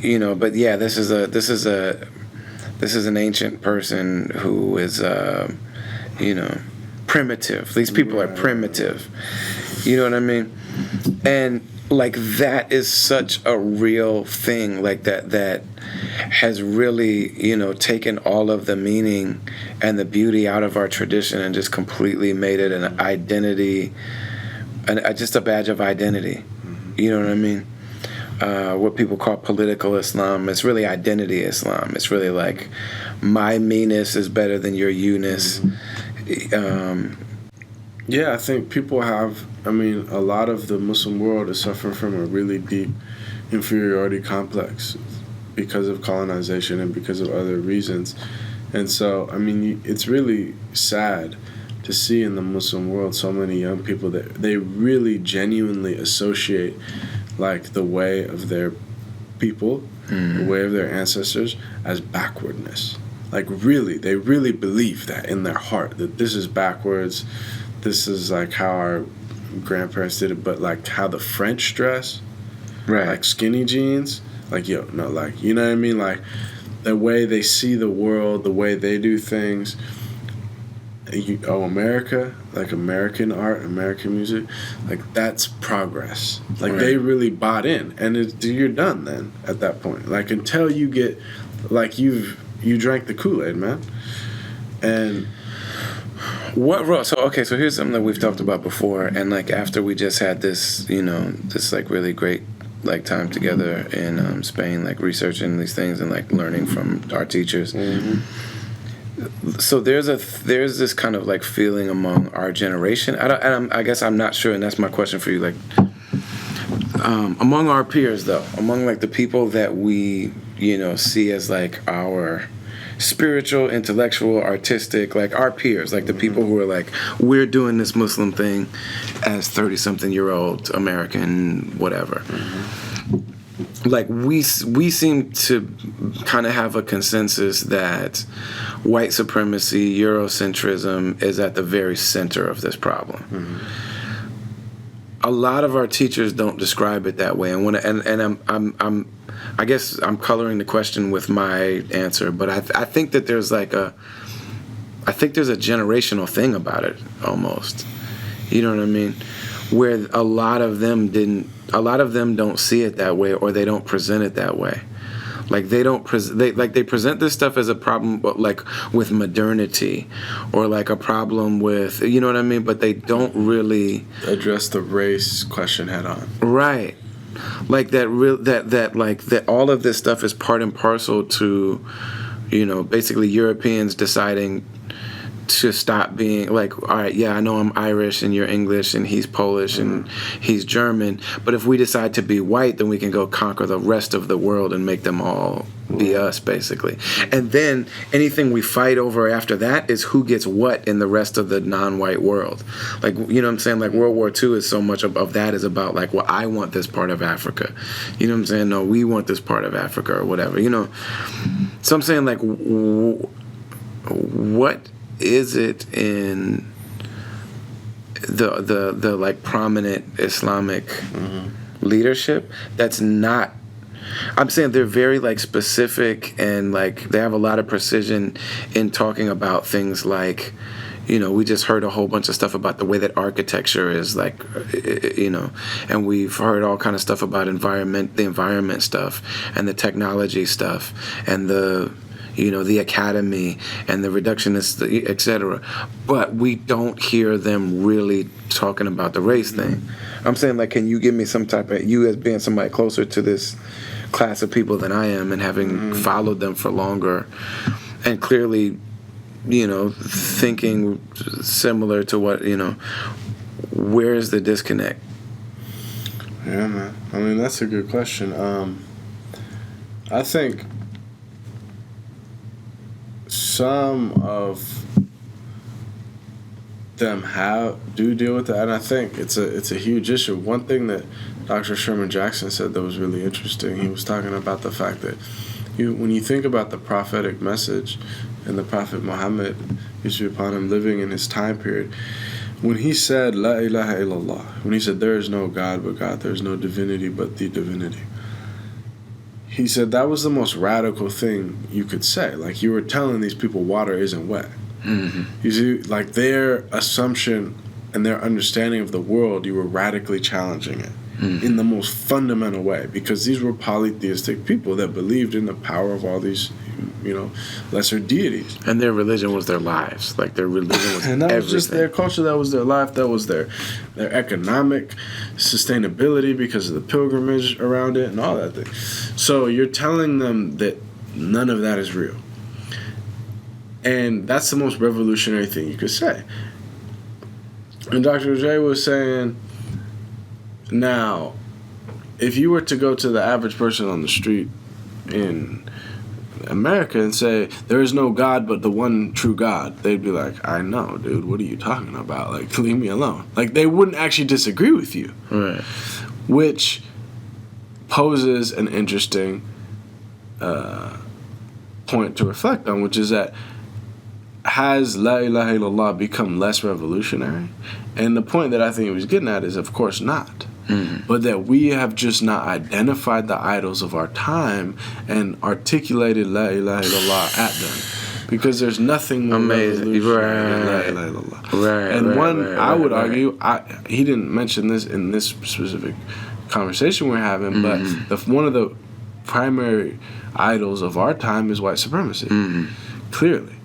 you know, but yeah, this is an ancient person who is, you know, primitive. These people are primitive, you know what I mean? And, like, that is such a real thing, like, that has really, you know, taken all of the meaning and the beauty out of our tradition and just completely made it an identity, just a badge of identity. You know what I mean? What people call political Islam, it's really identity Islam. It's really like, my me-ness is better than your you-ness. Yeah, I think people have, I mean, a lot of the Muslim world is suffering from a really deep inferiority complex because of colonization and because of other reasons. And so, I mean, it's really sad to see in the Muslim world so many young people that they really genuinely associate, like, the way of their people, the way of their ancestors, as backwardness. Like, really, they really believe that in their heart, that this is backwards. This is, like, how our grandparents did it, but, like, how the French dress, right? Like skinny jeans, like, yo, no, like, you know what I mean? Like, the way they see the world, the way they do things. America, like, American art, American music, like, that's progress. Like, they really bought in, and you're done then at that point. Like, until you get, like, you drank the Kool-Aid, man. And so here's something that we've talked about before, and, like, after we just had this, you know, this, like, really great, like, time together in Spain, like, researching these things and, like, learning from our teachers. So there's this kind of like feeling among our generation. I guess I'm not sure, and that's my question for you. Like, among our peers, though, among like the people that we see as like our spiritual, intellectual, artistic, like our peers, like the people who are like, we're doing this Muslim thing as 30-something-year-old American, whatever. Like we seem to kind of have a consensus that white supremacy, Eurocentrism is at the very center of this problem. A lot of our teachers don't describe it that way, and I guess I'm coloring the question with my answer, but I think that there's a generational thing about it almost. You know what I mean? Where a lot of them don't see it that way, or they don't present it that way. Like they present this stuff as a problem, like with modernity, or like a problem with, you know what I mean? But they don't really address the race question head on. Right. Like that all of this stuff is part and parcel to, basically Europeans deciding to stop being like, all right, yeah, I know I'm Irish and you're English and he's Polish and he's German, but if we decide to be white, then we can go conquer the rest of the world and make them all be us, basically. And then anything we fight over after that is who gets what in the rest of the non-white world. Like, you know what I'm saying? Like World War II is so much of that is about like, well, I want this part of Africa. You know what I'm saying? No, we want this part of Africa or whatever, So I'm saying like, what is it in the like prominent Islamic leadership that's not? I'm saying they're very like specific and like they have a lot of precision in talking about things like, we just heard a whole bunch of stuff about the way that architecture is like, and we've heard all kind of stuff about the environment stuff and the technology stuff and the academy and the reductionists, etc. But we don't hear them really talking about the race thing. I'm saying, like, can you give me some type of, you as being somebody closer to this class of people than I am and having followed them for longer and clearly, thinking similar to what, where's the disconnect? Yeah, man. I mean, that's a good question. I think some of them do deal with that, and I think it's a huge issue. One thing that Dr. Sherman Jackson said that was really interesting, he was talking about the fact that when you think about the prophetic message and the Prophet Muhammad, peace be upon him, living in his time period, when he said La ilaha illallah, when he said there is no God but God, there is no divinity but the divinity, he said that was the most radical thing you could say. Like, you were telling these people water isn't wet. You see, like, their assumption and their understanding of the world, you were radically challenging it in the most fundamental way, because these were polytheistic people that believed in the power of all these, lesser deities. And their religion was their lives. Like, their religion was and that everything. was just their culture, that was their life, that was their economic sustainability because of the pilgrimage around it and all that thing. So you're telling them that none of that is real. And that's the most revolutionary thing you could say. And Dr. J was saying, now, if you were to go to the average person on the street in America and say, there is no God but the one true God, they'd be like, I know, dude, what are you talking about? Like, leave me alone. Like, they wouldn't actually disagree with you. Right. Which poses an interesting point to reflect on, which is that has La ilaha illallah become less revolutionary? And the point that I think he was getting at is, of course not. But that we have just not identified the idols of our time and articulated La ilaha illallah at them. Because there's nothing more revolutionary than La ilaha illallah. And I would argue, he didn't mention this in this specific conversation we're having, but one of the primary idols of our time is white supremacy. Clearly,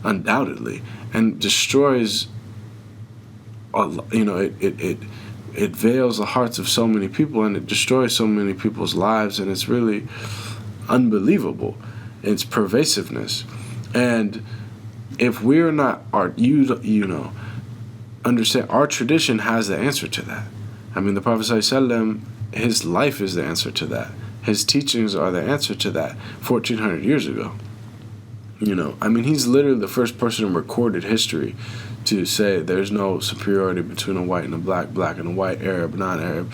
undoubtedly, and destroys, it veils the hearts of so many people, and it destroys so many people's lives, and it's really unbelievable, its pervasiveness. And if we're not understand, our tradition has the answer to that. I mean, the Prophet ﷺ, his life is the answer to that. His teachings are the answer to that 1,400 years ago. I mean, he's literally the first person in recorded history to say there's no superiority between a white and a black and a white, Arab, non-Arab,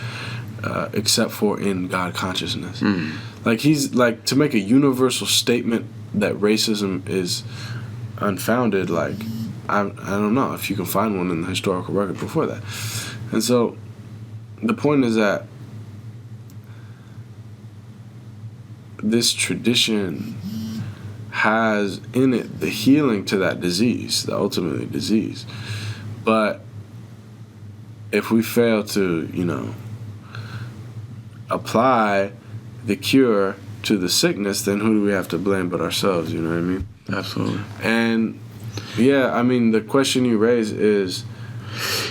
except for in God consciousness. Like, he's like, to make a universal statement that racism is unfounded, like, I don't know if you can find one in the historical record before that. And so the point is that this tradition has in it the healing to that disease, the ultimately disease. But if we fail to, apply the cure to the sickness, then who do we have to blame but ourselves? You know what I mean? Absolutely. And yeah, I mean, the question you raise is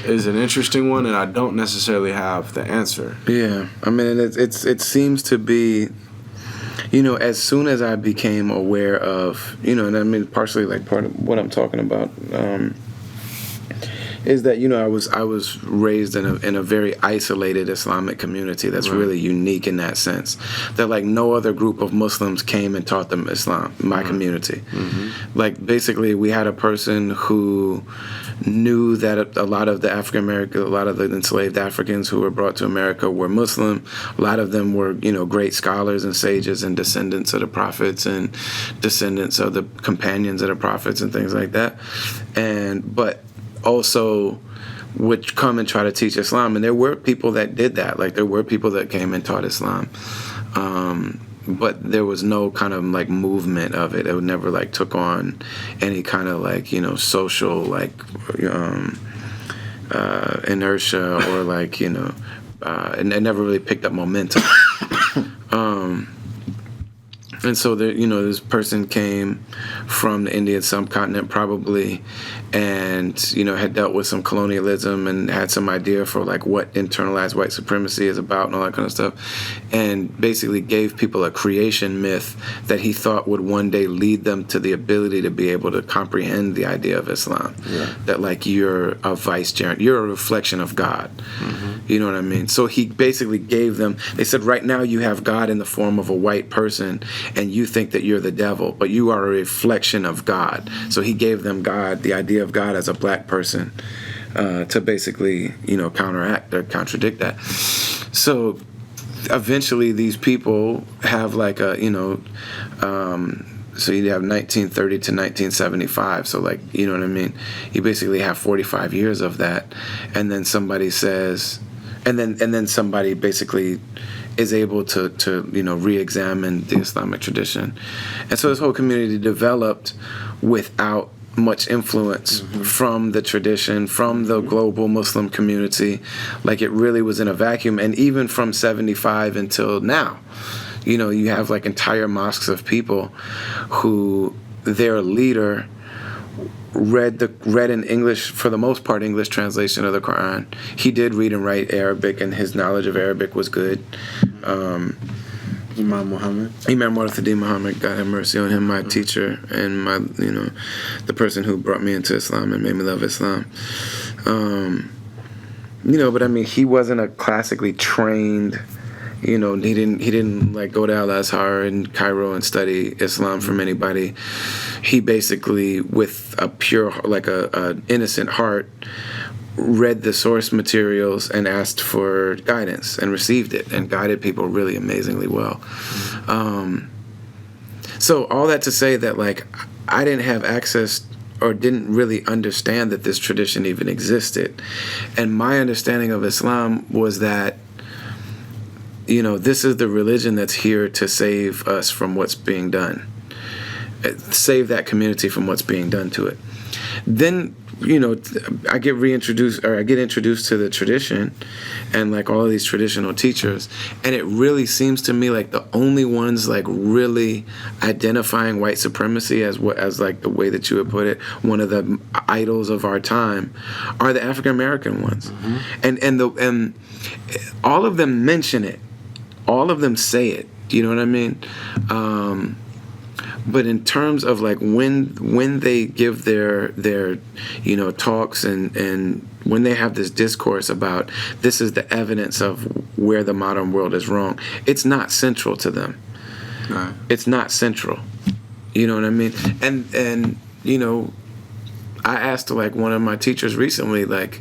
an interesting one, and I don't necessarily have the answer. Yeah, I mean, it seems to be, as soon as I became aware of, and I mean, partially like part of what I'm talking about, is that I was raised in a very isolated Islamic community that's really unique in that sense, that like no other group of Muslims came and taught them Islam. My community, like basically we had a person who knew that a lot of the enslaved Africans who were brought to America were Muslim. A lot of them were great scholars and sages and descendants of the prophets and descendants of the companions of the prophets and things like that, but also would come and try to teach Islam. And there were people that did that. Like, there were people that came and taught Islam. But there was no kind of, like, movement of it. It never, like, took on any kind of, like, social, like, inertia or, like, it never really picked up momentum. And so this person came from the Indian subcontinent probably, and had dealt with some colonialism and had some idea for like what internalized white supremacy is about and all that kind of stuff, and basically gave people a creation myth that he thought would one day lead them to the ability to be able to comprehend the idea of Islam. Yeah. That like you're a vicegerent, you're a reflection of God. You know what I mean? So he basically gave them, they said, right now you have God in the form of a white person and you think that you're the devil, but you are a reflection of God. So he gave them God, the idea of God as a black person, to basically, counteract or contradict that. So eventually these people have like a, so you have 1930 to 1975. So like, you know what I mean? You basically have 45 years of that. And then somebody says, and then somebody basically is able to re-examine the Islamic tradition. And so this whole community developed without much influence from the tradition, from the global Muslim community. Like, it really was in a vacuum. And even from 75 until now, you have like entire mosques of people who their leader read in English, for the most part, English translation of the Quran. He did read and write Arabic, and his knowledge of Arabic was good. Imam Muhammad, God have mercy on him, my teacher and my, the person who brought me into Islam and made me love Islam. But I mean, he wasn't a classically trained. He didn't like go to Al-Azhar in Cairo and study Islam from anybody. He basically, with a pure, like a innocent heart, read the source materials and asked for guidance and received it and guided people really amazingly well. So all that to say that, like, I didn't have access or didn't really understand that this tradition even existed. And my understanding of Islam was that, this is the religion that's here to save us from what's being done. Save that community from what's being done to it. Then, I get introduced to the tradition and like all of these traditional teachers, and it really seems to me like the only ones like really identifying white supremacy as like the way that you would put it, one of the idols of our time, are the African American ones. And all of them mention it. All of them say it. Do you know what I mean? But in terms of like when they give their talks and when they have this discourse about this is the evidence of where the modern world is wrong, it's not central to them. Right. It's not central. You know what I mean? And I asked like one of my teachers recently, like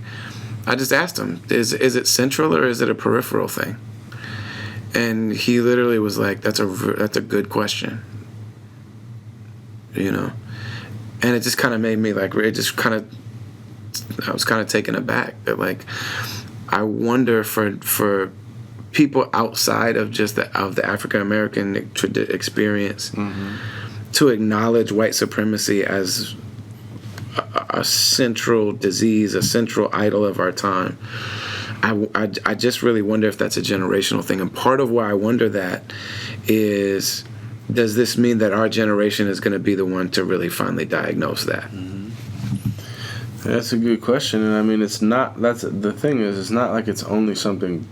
I just asked him, is it central or is it a peripheral thing? And he literally was like, that's a good question. And it just kind of made me like, I was kind of taken aback that like, I wonder for people outside of just the African American experience to acknowledge white supremacy as a central disease, a central idol of our time. I just really wonder if that's a generational thing. And part of why I wonder that is, does this mean that our generation is going to be the one to really finally diagnose that? That's a good question. And I mean, it's not like it's only something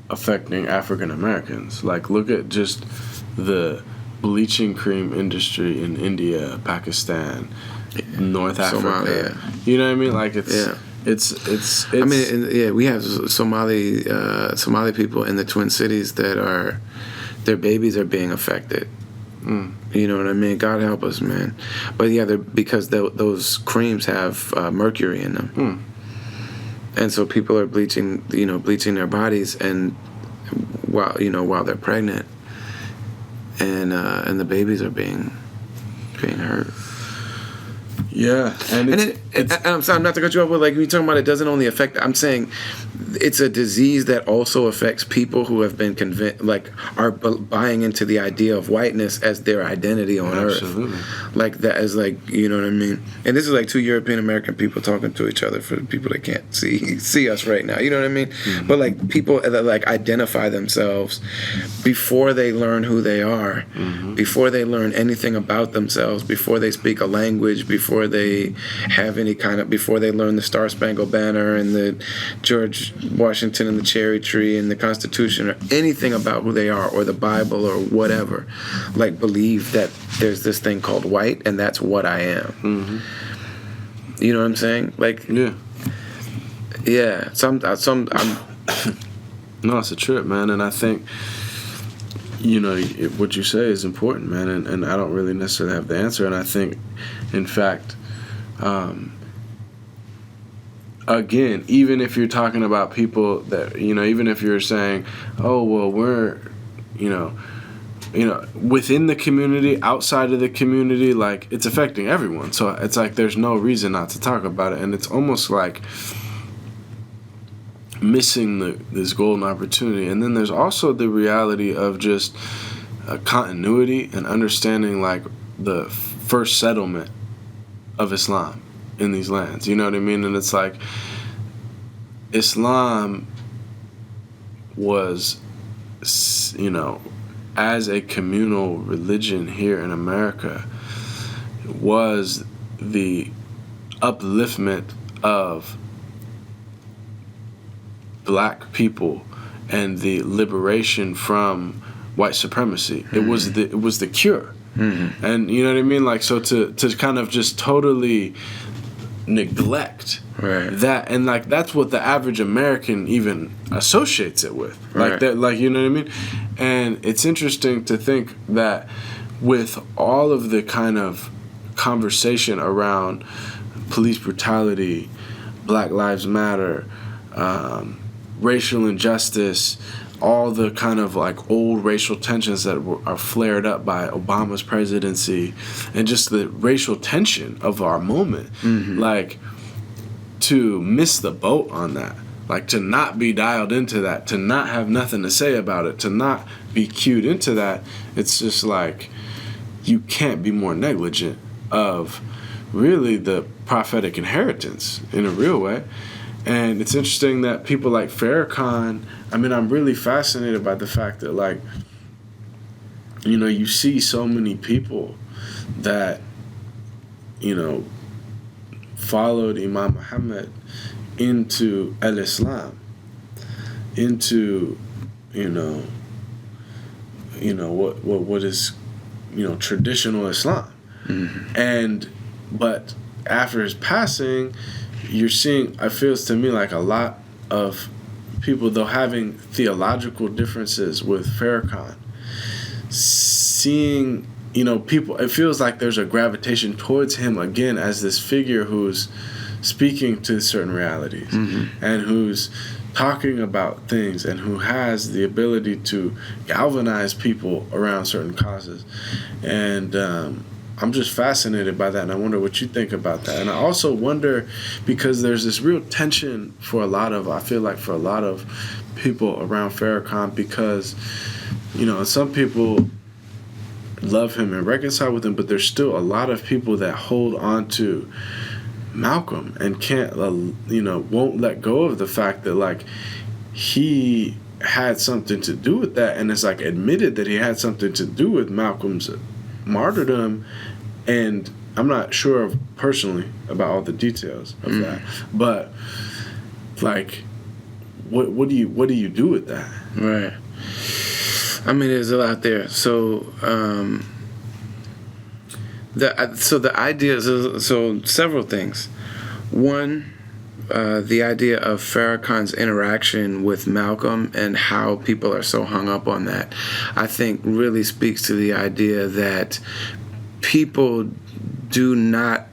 affecting African Americans. Like, look at just the bleaching cream industry in India, Pakistan, North Africa. Somalia. You know what I mean? Like, it's I mean, we have Somali people in the Twin Cities that their babies are being affected. You know what I mean? God help us, man. But yeah, because those creams have mercury in them, and so people are bleaching their bodies, and while they're pregnant, and the babies are being hurt. Yeah, and I'm sorry, not to cut you off, but like you're talking about, it doesn't only affect. I'm saying it's a disease that also affects people who have been convinced, like are buying into the idea of whiteness as their identity on Absolutely. Earth. Like that as like, you know what I mean? And this is like two European American people talking to each other, for people that can't see us right now. You know what I mean? Mm-hmm. But like people that like identify themselves before they learn who they are, before they learn anything about themselves, before they speak a language, before they have before they learn the Star Spangled Banner and the George Washington and the cherry tree and the Constitution or anything about who they are, or the Bible or whatever, like believe that there's this thing called white and that's what I am. You know what I'm saying? Like, yeah. I'm no, it's a trip, man, and I think what you say is important, man, and I don't really necessarily have the answer, and I think, in fact, again, even if you're talking about people that, even if you're saying, oh, well, we're, within the community, outside of the community, like, it's affecting everyone. So it's like there's no reason not to talk about it. And it's almost like missing this golden opportunity. And then there's also the reality of just continuity and understanding, like, the first settlement of Islam in these lands. You know what I mean? And it's like Islam was, as a communal religion here in America, was the upliftment of black people and the liberation from white supremacy. It was the cure. And you know what I mean? Like, so to kind of just totally neglect that, and like that's what the average American even associates it with, like that, like, you know what I mean? And it's interesting to think that with all of the kind of conversation around police brutality, Black Lives Matter, racial injustice, all the kind of like old racial tensions that are flared up by Obama's presidency, and just the racial tension of our moment, like, to miss the boat on that, like, to not be dialed into that, to not have nothing to say about it, to not be cued into that, it's just like you can't be more negligent of really the prophetic inheritance in a real way. And it's interesting that people like Farrakhan, I mean, I'm really fascinated by the fact that, like, you see so many people that, followed Imam Muhammad into al-Islam, into, what is traditional Islam. But after his passing, you're seeing, it feels to me like a lot of people, though having theological differences with Farrakhan, seeing, people, it feels like there's a gravitation towards him again as this figure who's speaking to certain realities and who's talking about things and who has the ability to galvanize people around certain causes. And I'm just fascinated by that, and I wonder what you think about that. And I also wonder, because there's this real tension I feel like for a lot of people around Farrakhan, because, some people love him and reconcile with him, but there's still a lot of people that hold on to Malcolm and can't, won't let go of the fact that, like, he had something to do with that, and it's like admitted that he had something to do with Malcolm's martyrdom. And I'm not sure personally about all the details of that, but like, what do you do with that? Right. I mean, there's a lot there. So the idea, so several things. One, the idea of Farrakhan's interaction with Malcolm and how people are so hung up on that, I think really speaks to the idea that people do not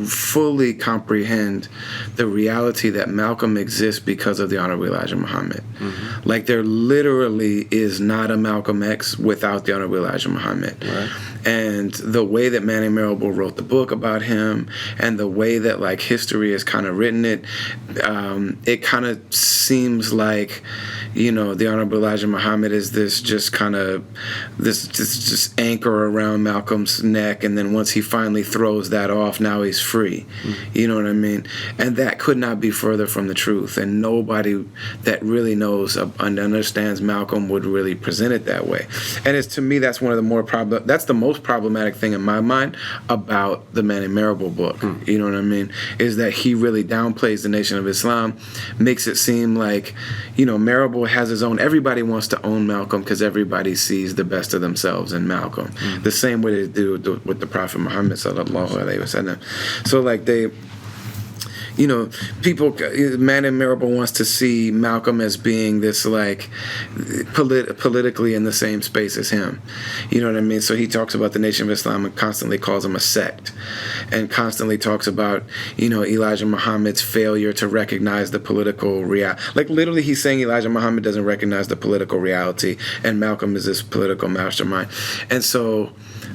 fully comprehend the reality that Malcolm exists because of the Honorable Elijah Muhammad. Like, there literally is not a Malcolm X without the Honorable Elijah Muhammad. Right. And the way that Manny Marable wrote the book about him, and the way that, like, history has kind of written it, it kind of seems like, the Honorable Elijah Muhammad is this just kind of this anchor around Malcolm's neck, and then once he finally throws that off, now he's free. You know what I mean? And that could not be further from the truth. And nobody that really knows and understands Malcolm would really present it that way. And to me, that's one of the that's the most problematic thing in my mind about the Manny Marable book. You know what I mean? Is that he really downplays the Nation of Islam, makes it seem like, Marable has his own. Everybody wants to own Malcolm because everybody sees the best of themselves in Malcolm. The same way they do with the Prophet Muhammad sallallahu alaihi wasallam. So, like, people, Manny Marable wants to see Malcolm as being this, like, politically in the same space as him. You know what I mean? So he talks about the Nation of Islam and constantly calls them a sect, and constantly talks about, Elijah Muhammad's failure to recognize the political reality. Like, literally, he's saying Elijah Muhammad doesn't recognize the political reality, and Malcolm is this political mastermind. And so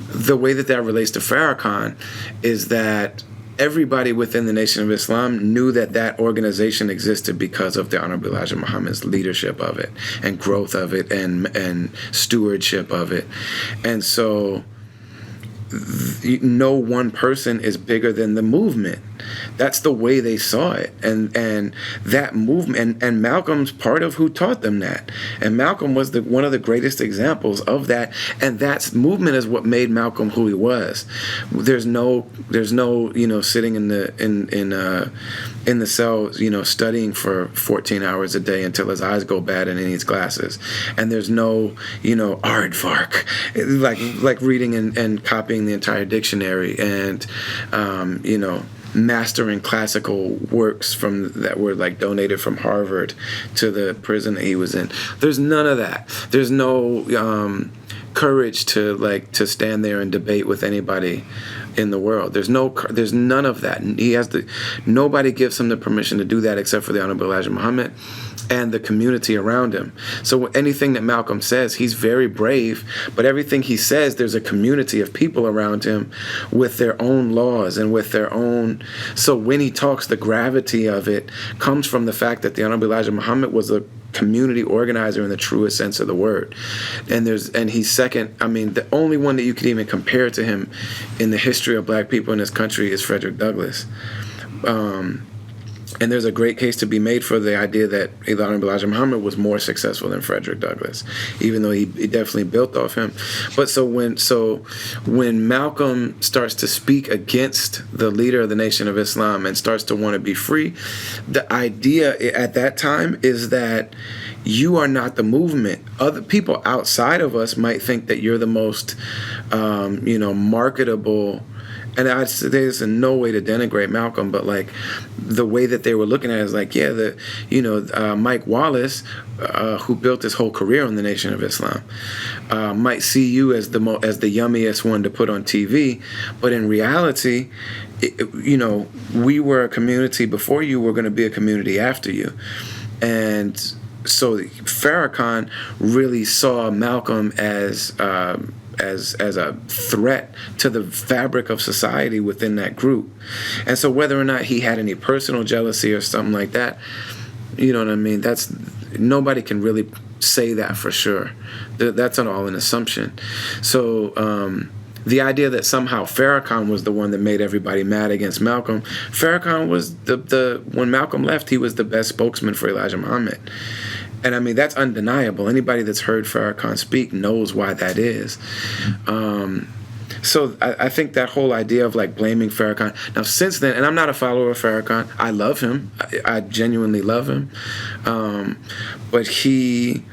the way that relates to Farrakhan is that everybody within the Nation of Islam knew that organization existed because of the Honorable Elijah Muhammad's leadership of it, and growth of it, and stewardship of it. And so no one person is bigger than the movement. That's the way they saw it, and that movement, and Malcolm's part of who taught them that, and Malcolm was one of the greatest examples of that, and that movement is what made Malcolm who he was. There's no sitting in the cell, studying for 14 hours a day until his eyes go bad and he needs glasses, and there's no aardvark, like reading and copying the entire dictionary, and mastering classical works that were, like, donated from Harvard to the prison that he was in. There's none of that. There's no courage to stand there and debate with anybody in the world. There's none of that. Nobody gives him the permission to do that except for the Honorable Elijah Muhammad and the community around him. So anything that Malcolm says, he's very brave, but everything he says, there's a community of people around him with their own laws and with their own. So when he talks, the gravity of it comes from the fact that the Honorable Elijah Muhammad was a community organizer in the truest sense of the word. And he's second. I mean, the only one that you could even compare to him in the history of black people in this country is Frederick Douglass. And there's a great case to be made for the idea that Elijah Muhammad was more successful than Frederick Douglass, even though he definitely built off him. But so when Malcolm starts to speak against the leader of the Nation of Islam and starts to want to be free, the idea at that time is that you are not the movement. Other people outside of us might think that you're the most, marketable. And I'd say there's in no way to denigrate Malcolm, but like the way that they were looking at it is like, Mike Wallace, who built his whole career on the Nation of Islam, might see you as the yummiest one to put on TV, but in reality, we were a community before you. We're going to be a community after you, and so Farrakhan really saw Malcolm as a threat to the fabric of society within that group. And so whether or not he had any personal jealousy or something like that, you know what I mean, that's nobody can really say that for sure. That's all an assumption. So the idea that somehow Farrakhan was the one that made everybody mad against Malcolm, Farrakhan was when Malcolm left, he was the best spokesman for Elijah Muhammad. And I mean, that's undeniable. Anybody that's heard Farrakhan speak knows why that is. So I think that whole idea of like blaming Farrakhan. Now, since then, and I'm not a follower of Farrakhan. I love him. I genuinely love him. But he,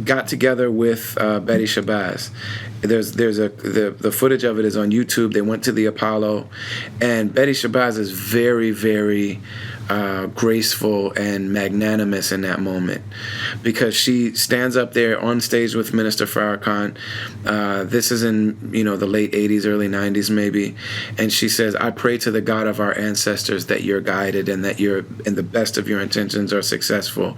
got together with Betty Shabazz. The footage of it is on YouTube. They went to the Apollo, and Betty Shabazz is very, very graceful and magnanimous in that moment, because she stands up there on stage with Minister Farrakhan. This is in the late 80s, early 90s maybe, and she says, "I pray to the God of our ancestors that you're guided and that you're in the best of your intentions are successful."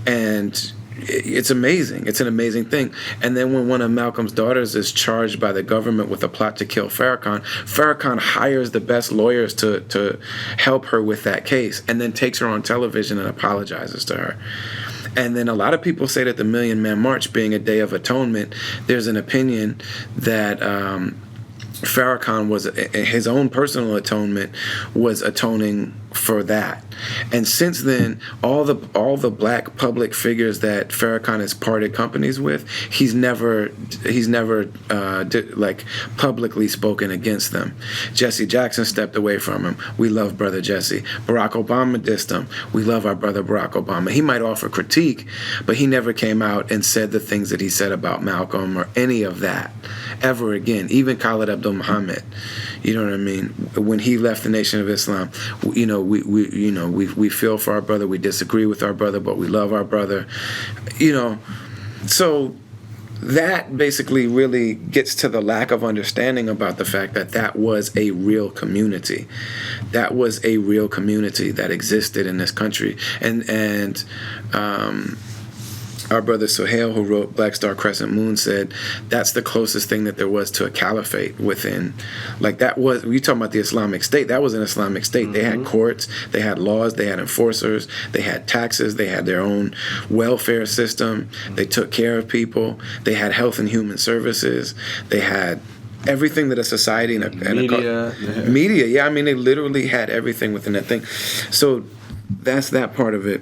And it's amazing. It's an amazing thing. And then when one of Malcolm's daughters is charged by the government with a plot to kill Farrakhan, Farrakhan hires the best lawyers to help her with that case, and then takes her on television and apologizes to her. And then a lot of people say that the Million Man March being a day of atonement, there's an opinion that Farrakhan was his own personal atonement was atoning for that. And since then, all the black public figures that Farrakhan has parted companies with, he's never publicly spoken against them. Jesse Jackson stepped away from him. We love brother Jesse. Barack Obama dissed him. We love our brother Barack Obama. He might offer critique, but he never came out and said the things that he said about Malcolm or any of that ever again. Even Khalid Abdul Muhammad, you know what I mean? When he left the Nation of Islam, we feel for our brother. We disagree with our brother, but we love our brother. So that basically really gets to the lack of understanding about the fact that that was a real community. That was a real community that existed in this country. And our brother Sohail, who wrote Black Star Crescent Moon, said that's the closest thing that there was to a caliphate within. Like that was, you talking about the Islamic State, that was an Islamic state. Mm-hmm. They had courts, they had laws, they had enforcers, they had taxes, they had their own welfare system, they took care of people, they had health and human services, they had everything that a society and a media, yeah, I mean, they literally had everything within that thing. So that's that part of it.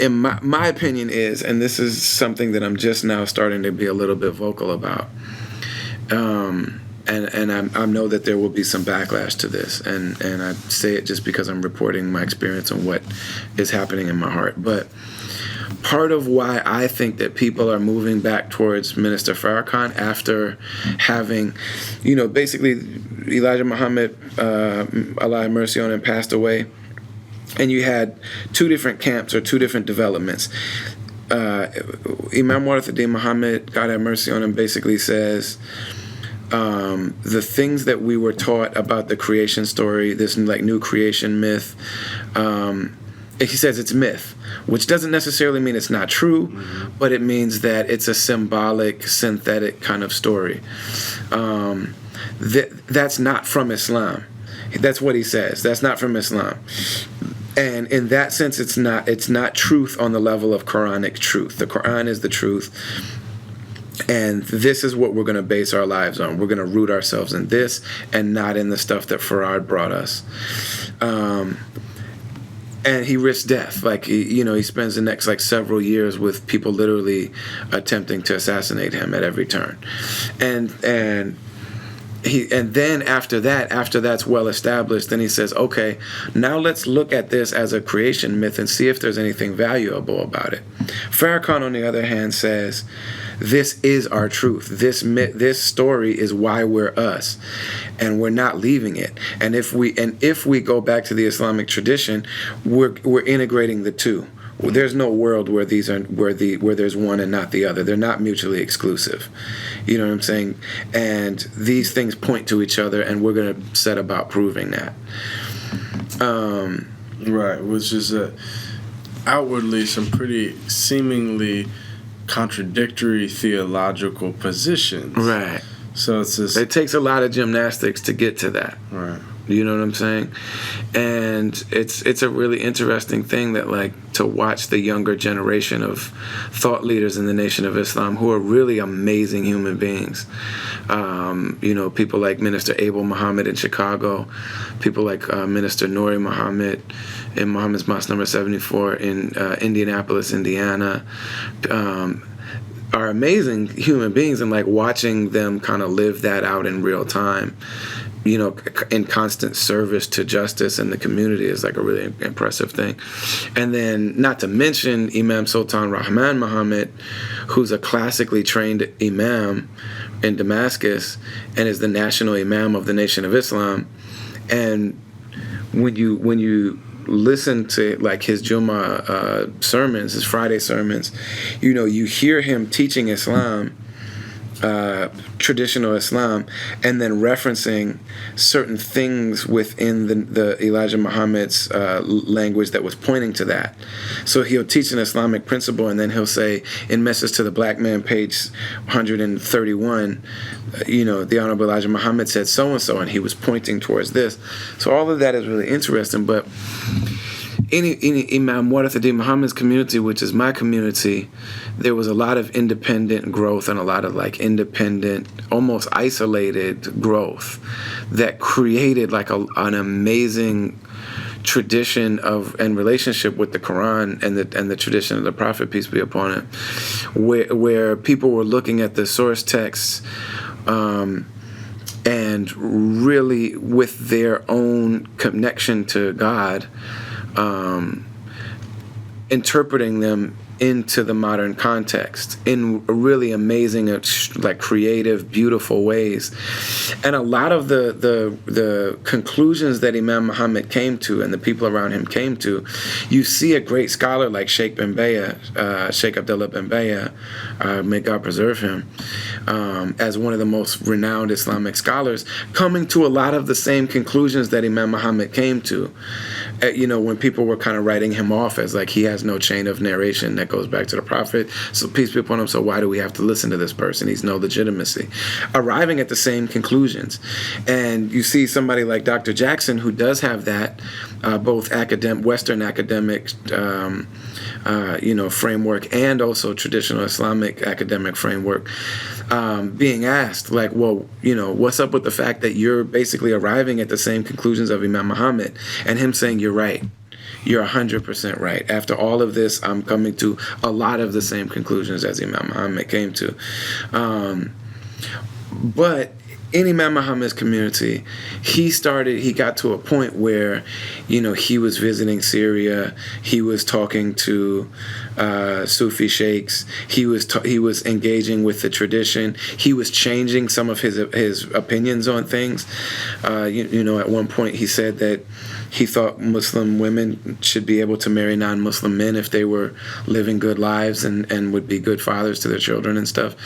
In my opinion is, and this is something that I'm just now starting to be a little bit vocal about, and I know that there will be some backlash to this, and I say it just because I'm reporting my experience on what is happening in my heart. But part of why I think that people are moving back towards Minister Farrakhan after having, basically Elijah Muhammad, Allah have mercy on him, passed away. And you had two different camps or two different developments. Imam Warithuddin Muhammad, God have mercy on him, basically says the things that we were taught about the creation story, this like new creation myth, he says it's myth, which doesn't necessarily mean it's not true, mm-hmm. but it means that it's a symbolic, synthetic kind of story. That's not from Islam. That's what he says. That's not from Islam. And in that sense, it's not truth on the level of Quranic truth. The Quran is the truth. And this is what we're going to base our lives on. We're going to root ourselves in this and not in the stuff that Farad brought us. And he risks death. Like, he spends the next several years with people literally attempting to assassinate him at every turn. And then after that's well established, then he says, okay, now let's look at this as a creation myth and see if there's anything valuable about it. Farrakhan, on the other hand, says, this is our truth. This story is why we're us, and we're not leaving it. And if we go back to the Islamic tradition, we're integrating the two. There's no world where where there's one and not the other. They're not mutually exclusive. You know what I'm saying? And these things point to each other, and we're going to set about proving that. Right, which is outwardly some pretty seemingly contradictory theological positions. Right. So it takes a lot of gymnastics to get to that. Right. You know what I'm saying? And it's a really interesting thing that to watch the younger generation of thought leaders in the Nation of Islam who are really amazing human beings. People like Minister Abel Muhammad in Chicago, people like Minister Nuri Muhammad in Muhammad's Mosque number 74 in Indianapolis, Indiana, are amazing human beings, and watching them kind of live that out in real time, in constant service to justice and the community is a really impressive thing. And then not to mention Imam Sultan Rahman Muhammad, who's a classically trained imam in Damascus and is the national imam of the Nation of Islam. And when you listen to his Jummah sermons, his Friday sermons, you hear him teaching Islam, traditional Islam, and then referencing certain things within the Elijah Muhammad's language that was pointing to that. So he'll teach an Islamic principle, and then he'll say, in Message to the Black Man, page 131, the Honorable Elijah Muhammad said so-and-so, and he was pointing towards this. So all of that is really interesting, but in Imam Warathaddin Muhammad's community, which is my community, there was a lot of independent growth and a lot of independent, almost isolated growth that created an amazing tradition and relationship with the Quran and the tradition of the Prophet, peace be upon him, where people were looking at the source texts and really with their own connection to God, interpreting them into the modern context in really amazing, creative, beautiful ways. And a lot of the conclusions that Imam Muhammad came to and the people around him came to, you see a great scholar like Sheikh Abdullah bin Baya, may God preserve him, as one of the most renowned Islamic scholars, coming to a lot of the same conclusions that Imam Muhammad came to. When people were kind of writing him off as he has no chain of narration that goes back to the Prophet, so peace be upon him, so why do we have to listen to this person? He's no legitimacy. Arriving at the same conclusions. And you see somebody like Dr. Jackson, who does have that, both Western academic framework and also traditional Islamic academic framework, being asked, what's up with the fact that you're basically arriving at the same conclusions of Imam Muhammad? And him saying, you're right. You're 100% right. After all of this, I'm coming to a lot of the same conclusions as Imam Muhammad came to. But in Imam Muhammad's community, he got to a point where, he was visiting Syria, he was talking to Sufi sheikhs, he was engaging with the tradition, he was changing some of his opinions on things. At one point he said that he thought Muslim women should be able to marry non-Muslim men if they were living good lives and would be good fathers to their children and stuff.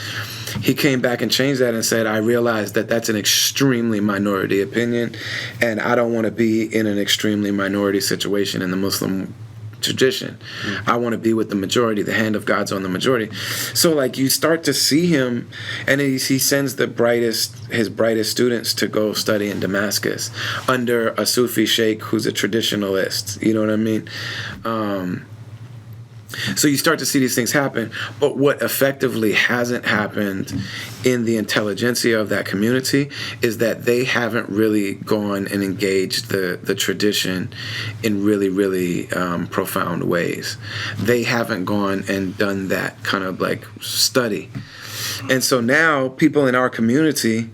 He came back and changed that and said, I realized that that's an extremely minority opinion, and I don't want to be in an extremely minority situation in the Muslim tradition. Mm-hmm. I want to be with the majority. The hand of God's on the majority. So you start to see him, and he sends his brightest students to go study in Damascus under a Sufi sheikh who's a traditionalist. You know what I mean? So you start to see these things happen, but what effectively hasn't happened in the intelligentsia of that community is that they haven't really gone and engaged the tradition in really, really profound ways. They haven't gone and done that kind of like study. And so now people in our community,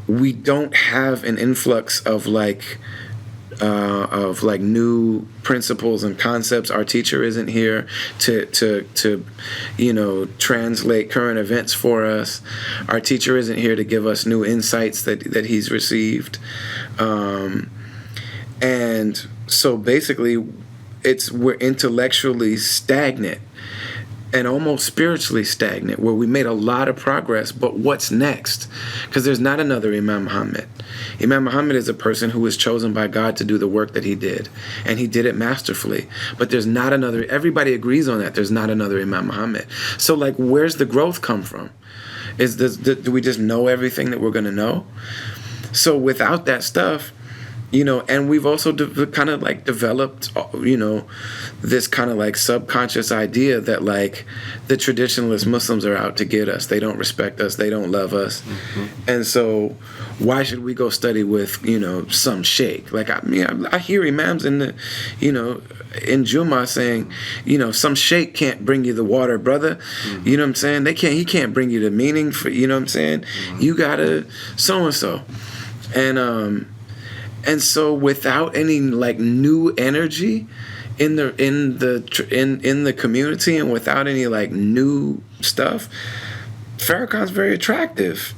we don't have an influx of new principles and concepts. Our teacher isn't here to translate current events for us. Our teacher isn't here to give us new insights that he's received. And so basically we're intellectually stagnant and almost spiritually stagnant, where we made a lot of progress, but what's next? Because there's not another Imam Muhammad. Imam Muhammad is a person who was chosen by God to do the work that he did, and he did it masterfully. But there's not another, everybody agrees on that, there's not another Imam Muhammad. So like, where's the growth come from? Do we just know everything that we're going to know? So without that stuff, and we've also kind of like developed, this kind of like subconscious idea that like the traditionalist Muslims are out to get us. They don't respect us. They don't love us. Mm-hmm. And so why should we go study with, some sheikh? Like, I hear imams in the, in Jummah saying, some sheikh can't bring you the water, brother. Mm-hmm. You know what I'm saying? He can't bring you the meaning for, you know what I'm saying? Mm-hmm. You gotta so-and-so. And so without any like new energy in the community, and without any like new stuff, Farrakhan's very attractive,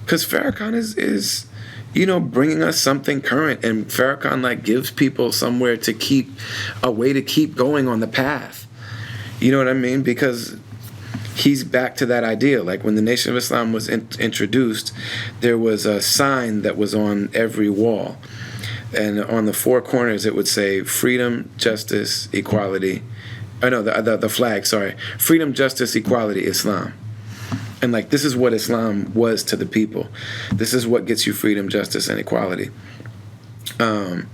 because Farrakhan is bringing us something current, and Farrakhan like gives people somewhere to keep, a way to keep going on the path. You know what I mean? Because he's back to that idea. Like when the Nation of Islam was introduced, there was a sign that was on every wall. And on the four corners, it would say freedom, justice, equality. Oh, no, the flag, sorry. Freedom, justice, equality, Islam. And like, this is what Islam was to the people. This is what gets you freedom, justice, and equality. And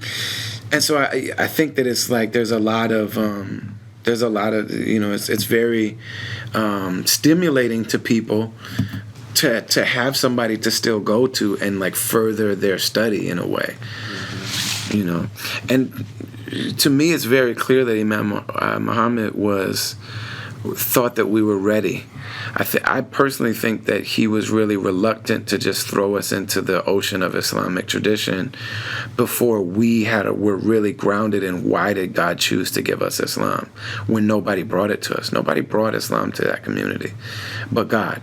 so I think that it's like, there's a lot of, it's very stimulating to people to have somebody to still go to and like further their study in a way. And to me, it's very clear that Imam Muhammad thought that we were ready. I personally think that he was really reluctant to just throw us into the ocean of Islamic tradition before were really grounded in why did God choose to give us Islam when nobody brought it to us. Nobody brought Islam to that community but God.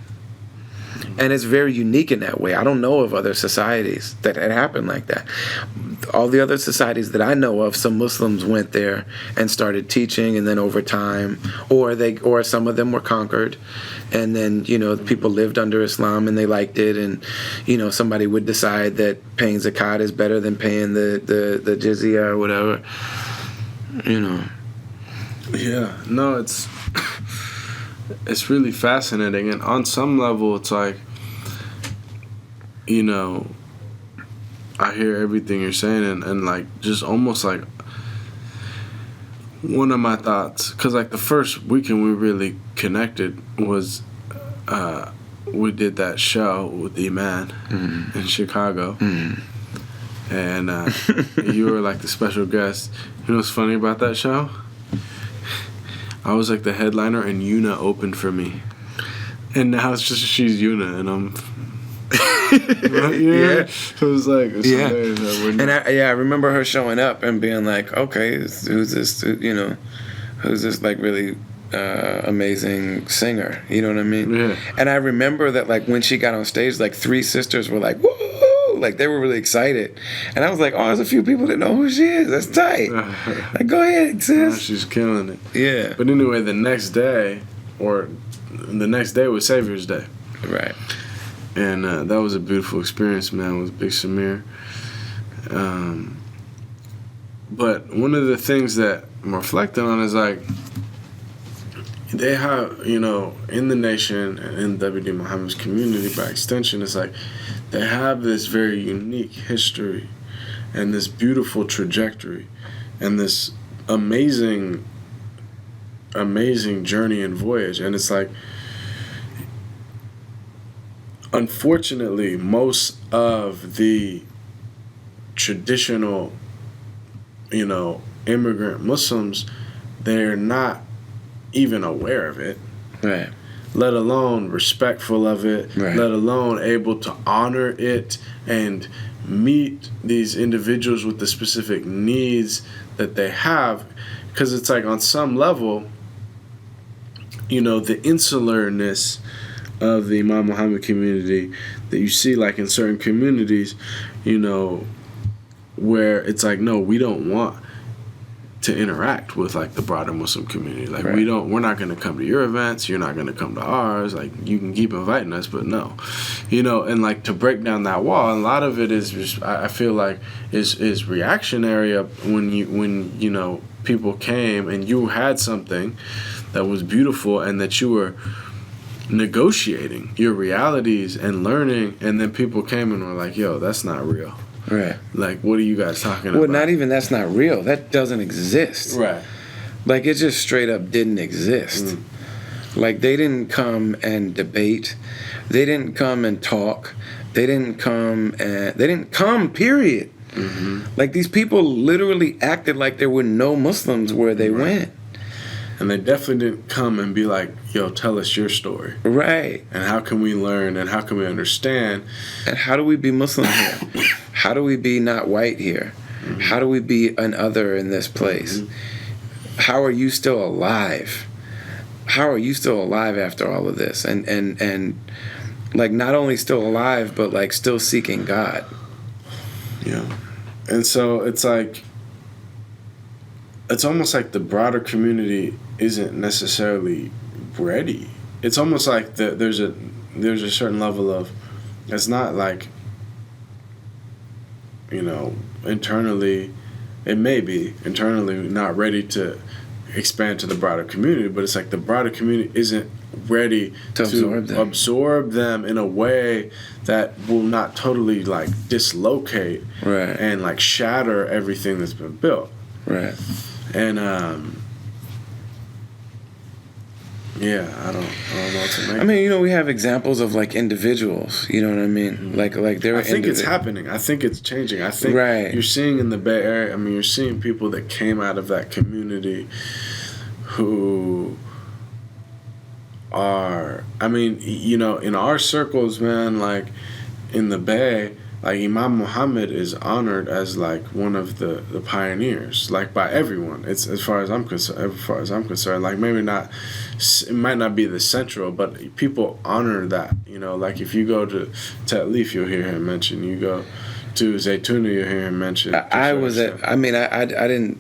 And it's very unique in that way. I don't know of other societies that had happened like that. All the other societies that I know of, some Muslims went there and started teaching, and then over time, or some of them were conquered, and then people lived under Islam and they liked it, and somebody would decide that paying zakat is better than paying the jizya or whatever. Yeah, no, it's really fascinating, and on some level it's like, I hear everything you're saying, and like just almost like one of my thoughts, because like the first weekend we really connected was we did that show with Iman in Chicago, and you were like the special guest. You know what's funny about that show? I was like the headliner, and Yuna opened for me. And now it's just she's Yuna, and I'm... Yeah. It was like... It's hilarious. And I remember her showing up and being like, okay, who's this, who's this like really amazing singer? You know what I mean? Yeah. And I remember that like when she got on stage, like three sisters were like, woo! Like they were really excited, and I was like, "Oh, there's a few people that know who she is. That's tight. Like, go ahead, sis." Oh, she's killing it. Yeah. But anyway, the next day was Savior's Day, right? And that was a beautiful experience, man, with Big Samir. But one of the things that I'm reflecting on is like they have, in the nation and in WD Muhammad's community, by extension, it's like they have this very unique history and this beautiful trajectory and this amazing amazing journey and voyage. And it's like, unfortunately, most of the traditional, immigrant Muslims, they're not even aware of it. Right. Let alone respectful of it, right. Let alone able to honor it and meet these individuals with the specific needs that they have. Because it's like, on some level, the insularness of the Imam Muhammad community that you see, like, in certain communities, where it's like, no, we don't want to interact with, like, the broader Muslim community. Like, right. we're not going to come to your events, you're not going to come to ours. Like, you can keep inviting us, but no. And, like, to break down that wall, and a lot of it is just, I feel like, is reactionary when people came and you had something that was beautiful and that you were negotiating your realities and learning, and then people came and were like, yo, that's not real. Right. Like, what are you guys talking about? Well, not even that's not real. That doesn't exist. Right. Like, it just straight up didn't exist. Like, they didn't come and debate. They didn't come and talk. They didn't come, period. Mm-hmm. Like, these people literally acted like there were no Muslims where they went. And they definitely didn't come and be like, yo, tell us your story. Right. And how can we learn and how can we understand? And how do we be Muslim here? How do we be not white here? Mm-hmm. How do we be an other in this place? Mm-hmm. How are you still alive? How are you still alive after all of this? And like, not only still alive, but like still seeking God. Yeah. And so it's like, it's almost like the broader community isn't necessarily ready. It's almost like there's a certain level of, it's not like, internally, it may be internally not ready to expand to the broader community, but it's like the broader community isn't ready to absorb them in a way that will not totally, like, dislocate right. and, like, shatter everything that's been built. Right. And yeah, I don't know what to make. I mean, we have examples of, like, individuals. You know what I mean? Mm-hmm. Like there. I think it's happening. I think it's changing. I think right. You're seeing in the Bay Area. I mean, you're seeing people that came out of that community who are. I mean, in our circles, man, like in the Bay, like, Imam Muhammad is honored as, like, one of the pioneers, like, by everyone. It's as far as I'm concerned, like, maybe not, it might not be the central, but people honor that. Like, if you go to Leaf, you'll hear him mentioned. You go to Zaytuna, you'll hear him mentioned. I didn't.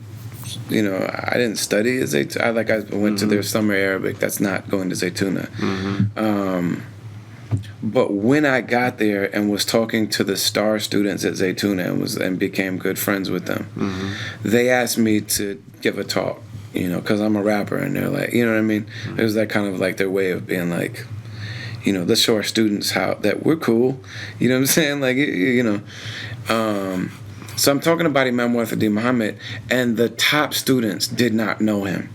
I didn't study at Zaytuna. I went to their summer Arabic. That's not going to Zaytuna. Mm-hmm. But when I got there and was talking to the star students at Zaytuna and became good friends with them, they asked me to give a talk, because I'm a rapper, and they're like, you know what I mean? It was that kind of like their way of being like, let's show our students how that we're cool. You know what I'm saying? Like, so I'm talking about Imam Wahiduddin Muhammad, and the top students did not know him.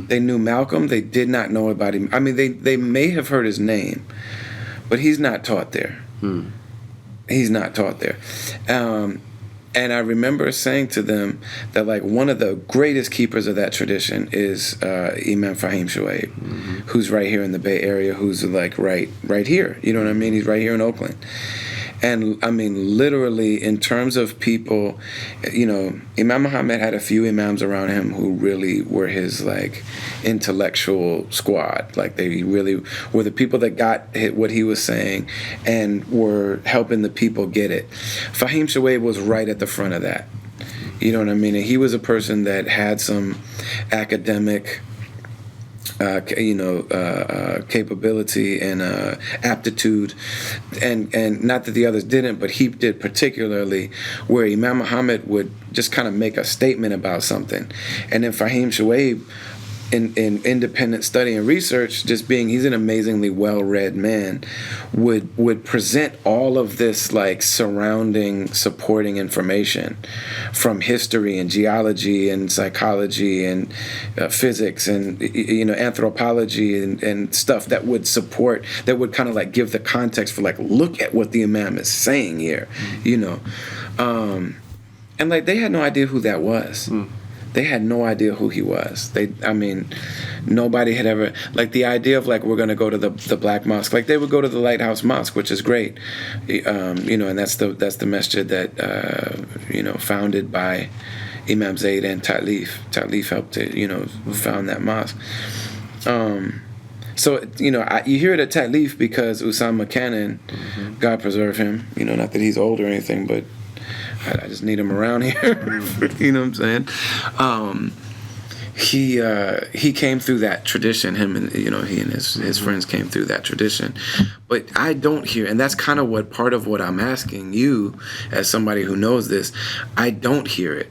They knew Malcolm. They did not know about him. I mean, they may have heard his name, but he's not taught there. He's not taught there. And I remember saying to them that, like, one of the greatest keepers of that tradition is Imam Fahim Shuaib, who's right here in the Bay Area, who's, like, right here. You know what I mean? He's right here in Oakland. And, I mean, literally, in terms of people, Imam Muhammad had a few imams around him who really were his, like, intellectual squad. Like, they really were the people that got what he was saying and were helping the people get it. Fahim Shuaib was right at the front of that. You know what I mean? And he was a person that had some academic capability and aptitude, and not that the others didn't, but he did particularly, where Imam Muhammad would just kind of make a statement about something, and then Fahim Shuaib in independent study and research, just being he's an amazingly well-read man, would present all of this like surrounding supporting information from history and geology and psychology and physics and anthropology and stuff that would support, that would kind of like give the context for like, look at what the Imam is saying here, and like they had no idea who that was. They had no idea who he was. Nobody had ever, like the idea of like, we're going to go to the Black Mosque. Like they would go to the Lighthouse Mosque, which is great. And that's the masjid that, founded by Imam Zayd and Ta'lif. Ta'lif helped to, found that mosque. So, you hear it at Ta'lif because Usama Cannon, God preserve him, not that he's old or anything, but I just need him around here. You know what I'm saying? He came through that tradition. Him and he and his friends came through that tradition. But I don't hear, and that's kind of part of what I'm asking you as somebody who knows this. I don't hear it.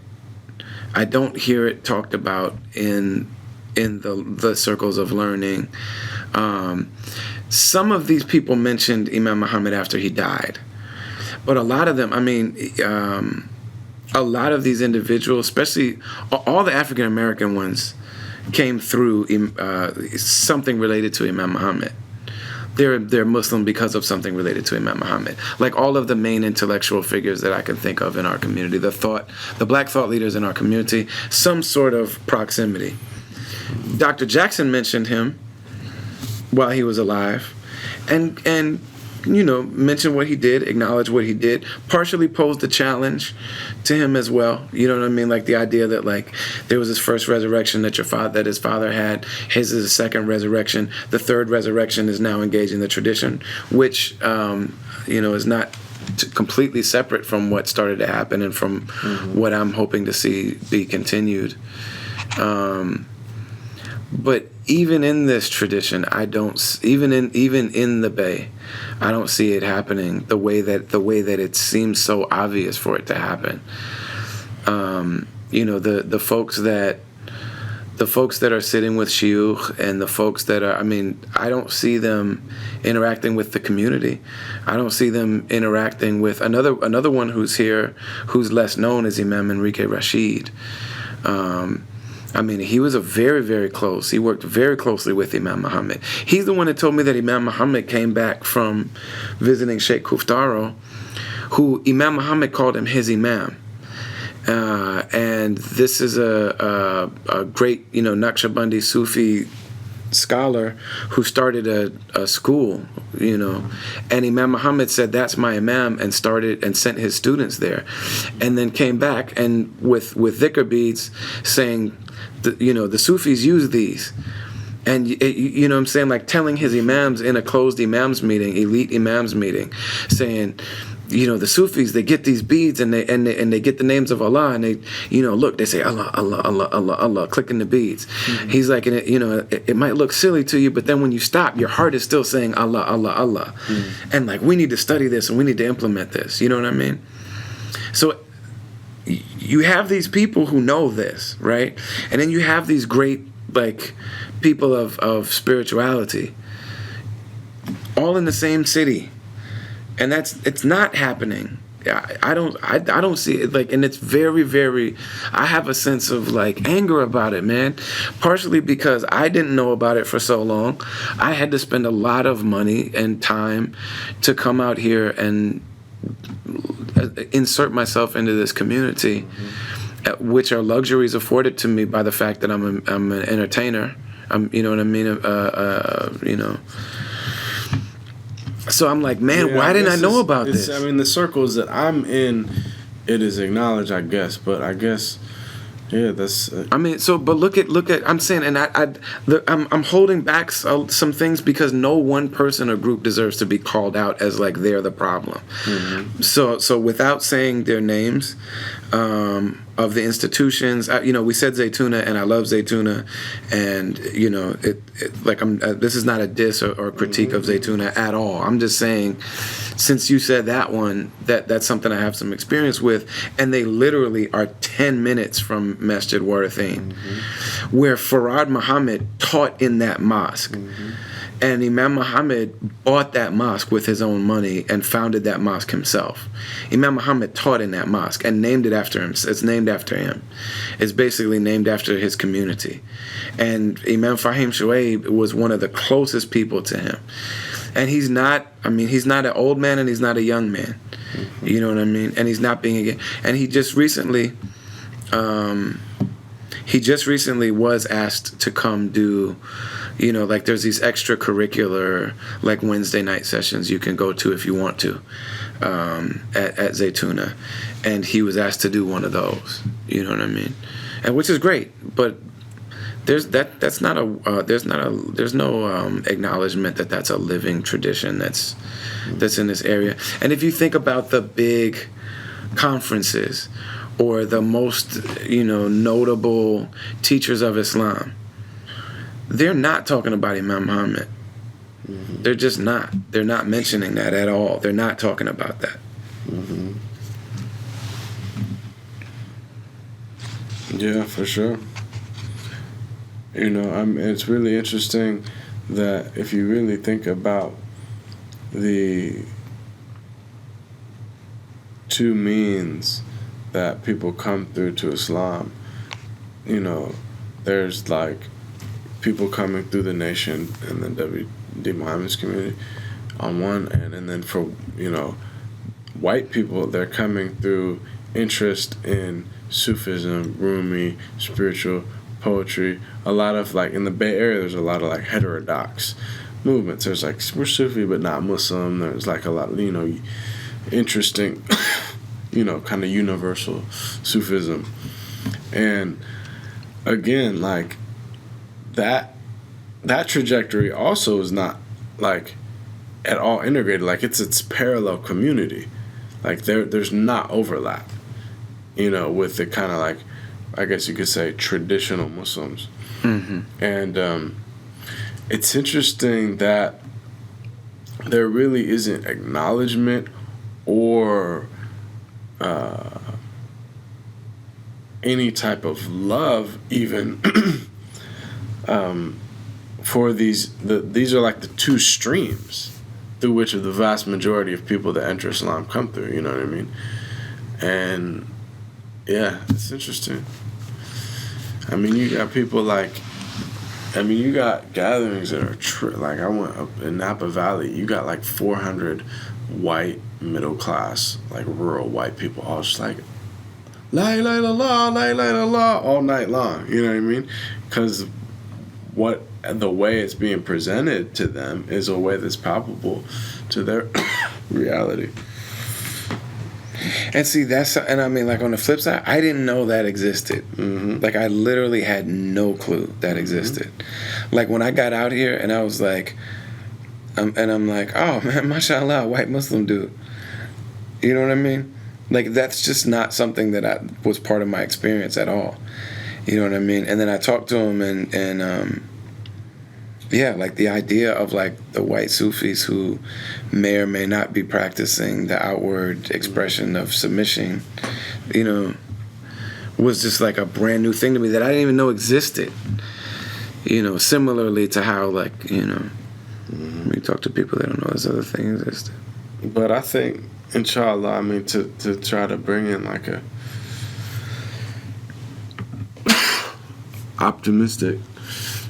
I don't hear it talked about in the circles of learning. Some of these people mentioned Imam Muhammad after he died. But a lot of them, a lot of these individuals, especially all the African American ones, came through something related to Imam Muhammad. They're Muslim because of something related to Imam Muhammad. Like all of the main intellectual figures that I can think of in our community, the black thought leaders in our community, some sort of proximity. Dr. Jackson mentioned him while he was alive, and mention what he did, acknowledge what he did, partially posed a challenge to him as well. You know what I mean? Like the idea that like there was his first resurrection that his father had, his is a second resurrection. The third resurrection is now engaging the tradition, which is not completely separate from what started to happen and from what I'm hoping to see be continued. But even in this tradition, I don't. Even in the Bay, I don't see it happening the way that it seems so obvious for it to happen. The folks that are sitting with shiuch and the folks that are. I don't see them interacting with the community. I don't see them interacting with another one who's here, who's less known, is Imam Enrique Rashid. He was very, very close. He worked very closely with Imam Muhammad. He's the one that told me that Imam Muhammad came back from visiting Sheikh Kuftaro, who Imam Muhammad called him his Imam. And this is a great, Naqshbandi Sufi scholar who started a school, and Imam Muhammad said, that's my Imam, and started and sent his students there, and then came back and with dhikr beads saying, the Sufis use these. And you know what I'm saying, like telling his imams in a closed imams meeting, elite imams meeting, saying, the Sufis, they get these beads and they get the names of Allah, and they, look, they say Allah, Allah, Allah, Allah, Allah, clicking the beads. Mm-hmm. He's like, it might look silly to you, but then when you stop, your heart is still saying Allah, Allah, Allah. Mm-hmm. And like, we need to study this and we need to implement this. You know what I mean? So you have these people who know this, right? And then you have these great, like, people of spirituality all in the same city. And it's not happening. I don't see it, like, and it's very, very, I have a sense of like anger about it, man. Partially because I didn't know about it for so long. I had to spend a lot of money and time to come out here and insert myself into this community, mm-hmm. which are luxuries afforded to me by the fact that I'm an entertainer. You know what I mean? So I'm like, man, why didn't I know about this? The circles that I'm in, it is acknowledged, I guess. But I guess, yeah, that's. But look at. I'm saying, and I'm holding back some things because no one person or group deserves to be called out as like they're the problem. Mm-hmm. So without saying their names, of the institutions. We said Zaytuna, and I love Zaytuna, and this is not a diss or critique of Zaytuna at all. I'm just saying, since you said that one, that's something I have some experience with, and they literally are 10 minutes from Masjid Warathin, where Farad Muhammad taught in that mosque. And Imam Muhammad bought that mosque with his own money and founded that mosque himself. Imam Muhammad taught in that mosque and named it after him. It's named after him. It's basically named after his community. And Imam Fahim Shuaib was one of the closest people to him. And he's not an old man and he's not a young man. You know what I mean? And he's not being and he just recently was asked to come do, there's these extracurricular, like Wednesday night sessions you can go to if you want to, at Zaytuna, and he was asked to do one of those. You know what I mean? And which is great, but there's no acknowledgement that that's a living tradition that's in this area. And if you think about the big conferences or the most notable teachers of Islam, they're not talking about Imam Muhammad. They're just not. They're not mentioning that at all. They're not talking about that. Yeah, for sure. It's really interesting that if you really think about the two means that people come through to Islam, there's like people coming through the nation and then W.D. Muhammad's community on one end, and then for white people, they're coming through interest in Sufism, Rumi, spiritual poetry. A lot of in the Bay Area, there's a lot of heterodox movements. There's we're Sufi but not Muslim. There's a lot of interesting kind of universal Sufism, and again that trajectory also is not at all integrated. It's parallel community. There's not overlap, with the kind of I guess you could say traditional Muslims. And it's interesting that there really isn't acknowledgement or any type of love even for these are the two streams through which the vast majority of people that enter Islam come through, you know what I mean? And yeah, it's interesting. You got people you got gatherings that are I went up in Napa Valley, you got 400 white middle class rural white people all just la ilaha illallah, la ilaha illallah all night long, you know what I mean? Because the way it's being presented to them is a way that's palpable to their reality. And see, on the flip side, I didn't know that existed. I literally had no clue that existed. When I got out here and I was I'm oh man, mashallah, white Muslim dude. You know what I mean? That's just not something that was part of my experience at all. You know what I mean? And then I talked to him and the idea of the white Sufis who may or may not be practicing the outward expression of submission, was just a brand new thing to me that I didn't even know existed. Similarly to how when you talk to people, they don't know this other thing existed. But I think, inshallah, to try to bring in a optimistic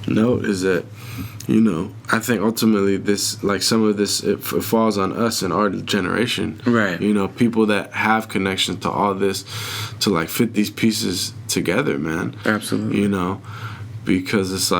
note is that I think ultimately this some of this it falls on us in our generation, right? People that have connection to all this to fit these pieces together, man. Absolutely. Because it's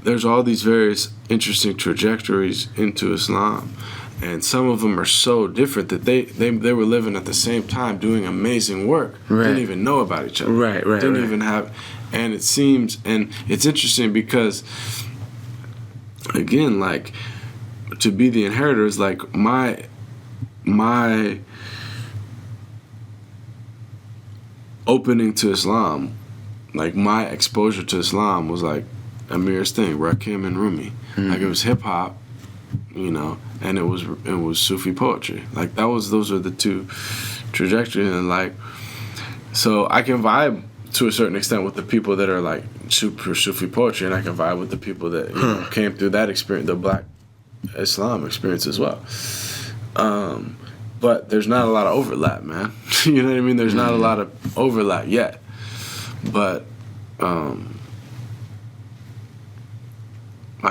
there's all these various interesting trajectories into Islam, and some of them are so different that they were living at the same time doing amazing work. Right. Didn't even know about each other. Right. Didn't even have. And it seems, and it's interesting because, again, to be the inheritor is my opening to Islam, like my exposure to Islam was like Amir's thing, Rakim and Rumi. Like it was hip hop, you know, and it was Sufi poetry. Like those are the two trajectories, and like, so I can vibe to a certain extent with the people that are like super Sufi poetry, and I can vibe with the people that came through that experience, the Black Islam experience as well. But there's not a lot of overlap, man. You know what I mean? There's not a lot of overlap yet. But I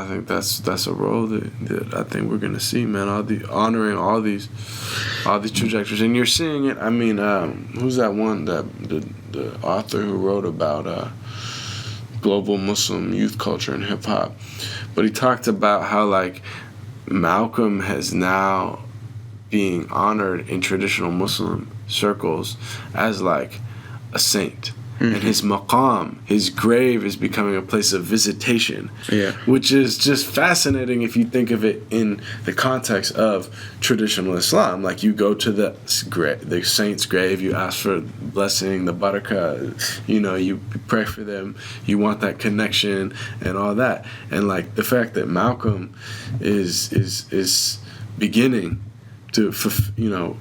think that's a role that I think we're gonna see, man. Honoring all these trajectories, and you're seeing it. I mean, who's that one that the author who wrote about global Muslim youth culture and hip hop? But he talked about how like Malcolm has now being honored in traditional Muslim circles as like a saint. And his maqam, his grave, is becoming a place of visitation. Yeah. Which is just fascinating if you think of it in the context of traditional Islam. Like you go to the saint's grave, you ask for blessing, the baraka, you know, you pray for them, you want that connection and all that. And like the fact that Malcolm is beginning to, you know,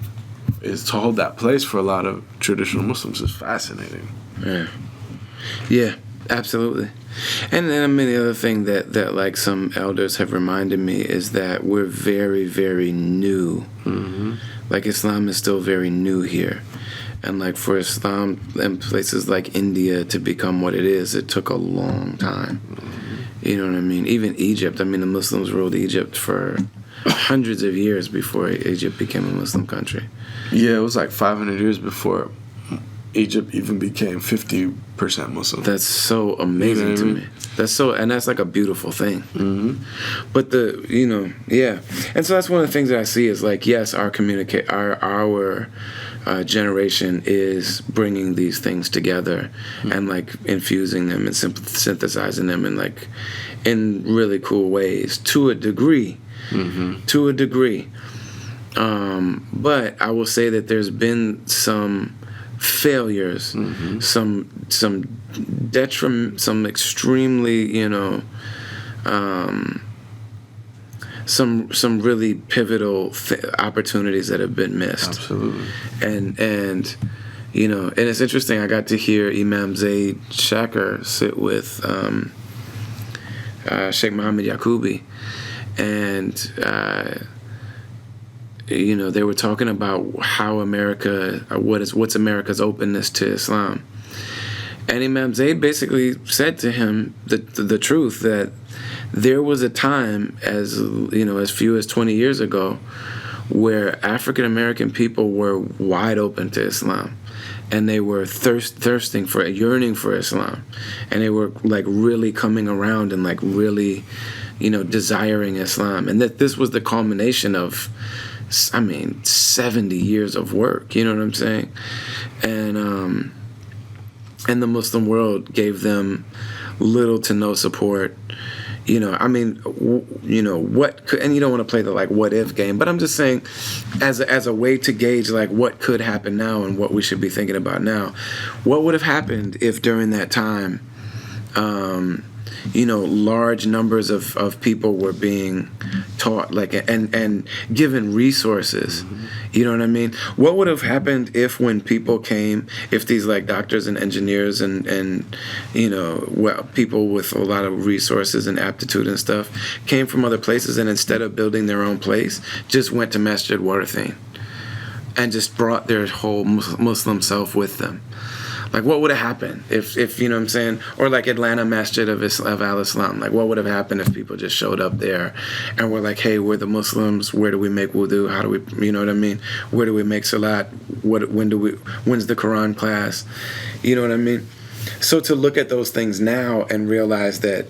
is to hold that place for a lot of traditional Muslims is fascinating. Yeah, absolutely. And then I mean the other thing that like some elders have reminded me is that we're very, very new. Like Islam is still very new here. And like for Islam in places like India to become what it is, it took a long time. You know what I mean? Even Egypt, I mean the Muslims ruled Egypt for hundreds of years before Egypt became a Muslim country. Yeah, it was like 500 years before Egypt even became 50% Muslim. That's so amazing to me. That's like a beautiful thing. But yeah. And so that's one of the things that I see is like, yes, our generation is bringing these things together and like infusing them and synthesizing them in like in really cool ways to a degree. But I will say that there's been some failures, some detriment, some extremely, you know, some really pivotal opportunities that have been missed. Absolutely. And you know, and it's interesting. I got to hear Imam Zaid Shakir sit with Sheikh Muhammad Yaqubi, and you know, they were talking about how what's America's openness to Islam. And Imam Zaid basically said to him the truth that there was a time, as you know, as few as 20 years ago, where African American people were wide open to Islam, and they were yearning for Islam, and they were like really coming around and like really, you know, desiring Islam, and that this was the culmination of, I mean, 70 years of work, you know what I'm saying? And the Muslim world gave them little to no support. You know, I mean, you know, and you don't want to play the like what if game, but I'm just saying as a way to gauge like what could happen now and what we should be thinking about now. What would have happened if during that time, you know, large numbers of people were being taught, like, and given resources. You know what I mean? What would have happened if when people came, if these like doctors and engineers and you know, people with a lot of resources and aptitude and stuff came from other places, and instead of building their own place, just went to Masjid Wardain and just brought their whole Muslim self with them? Like, what would have happened if you know what I'm saying? Or like Atlanta Masjid of Al-Islam. Like, what would have happened if people just showed up there and were like, hey, we're the Muslims. Where do we make wudu? How do we, you know what I mean? Where do we make salat? When's the Quran class? You know what I mean? So to look at those things now and realize that,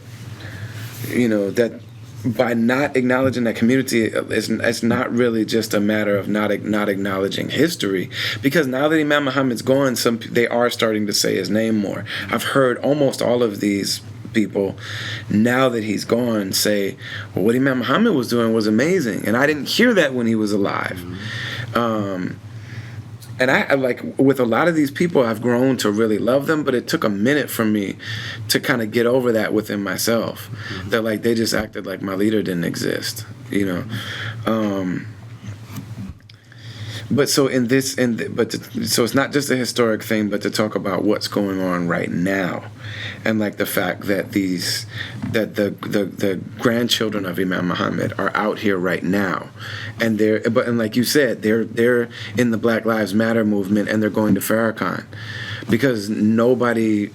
you know, that by not acknowledging that community, it's not really just a matter of not acknowledging history, because now that Imam Muhammad's gone, they are starting to say his name more. I've heard almost all of these people, now that he's gone, say, well, what Imam Muhammad was doing was amazing, and I didn't hear that when he was alive. And I like, with a lot of these people, I've grown to really love them, but it took a minute for me to kind of get over that within myself. Mm-hmm. That like they just acted like my leader didn't exist, you know. But so in this, so it's not just a historic thing, but to talk about what's going on right now, and like the fact that the grandchildren of Imam Muhammad are out here right now, and and like you said, they're in the Black Lives Matter movement, and they're going to Farrakhan, because nobody,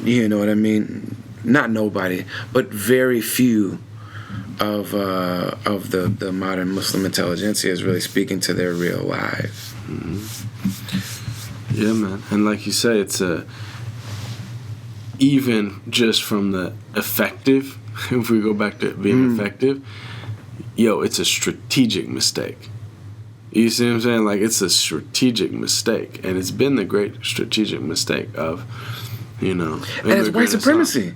you know what I mean? Not nobody, but very few of the modern Muslim intelligentsia is really speaking to their real lives. Mm-hmm. Yeah, man. And like you say, it's even just from the effective, if we go back to being effective, it's a strategic mistake. You see what I'm saying? Like, it's a strategic mistake. And it's been the great strategic mistake of, and it's white supremacy.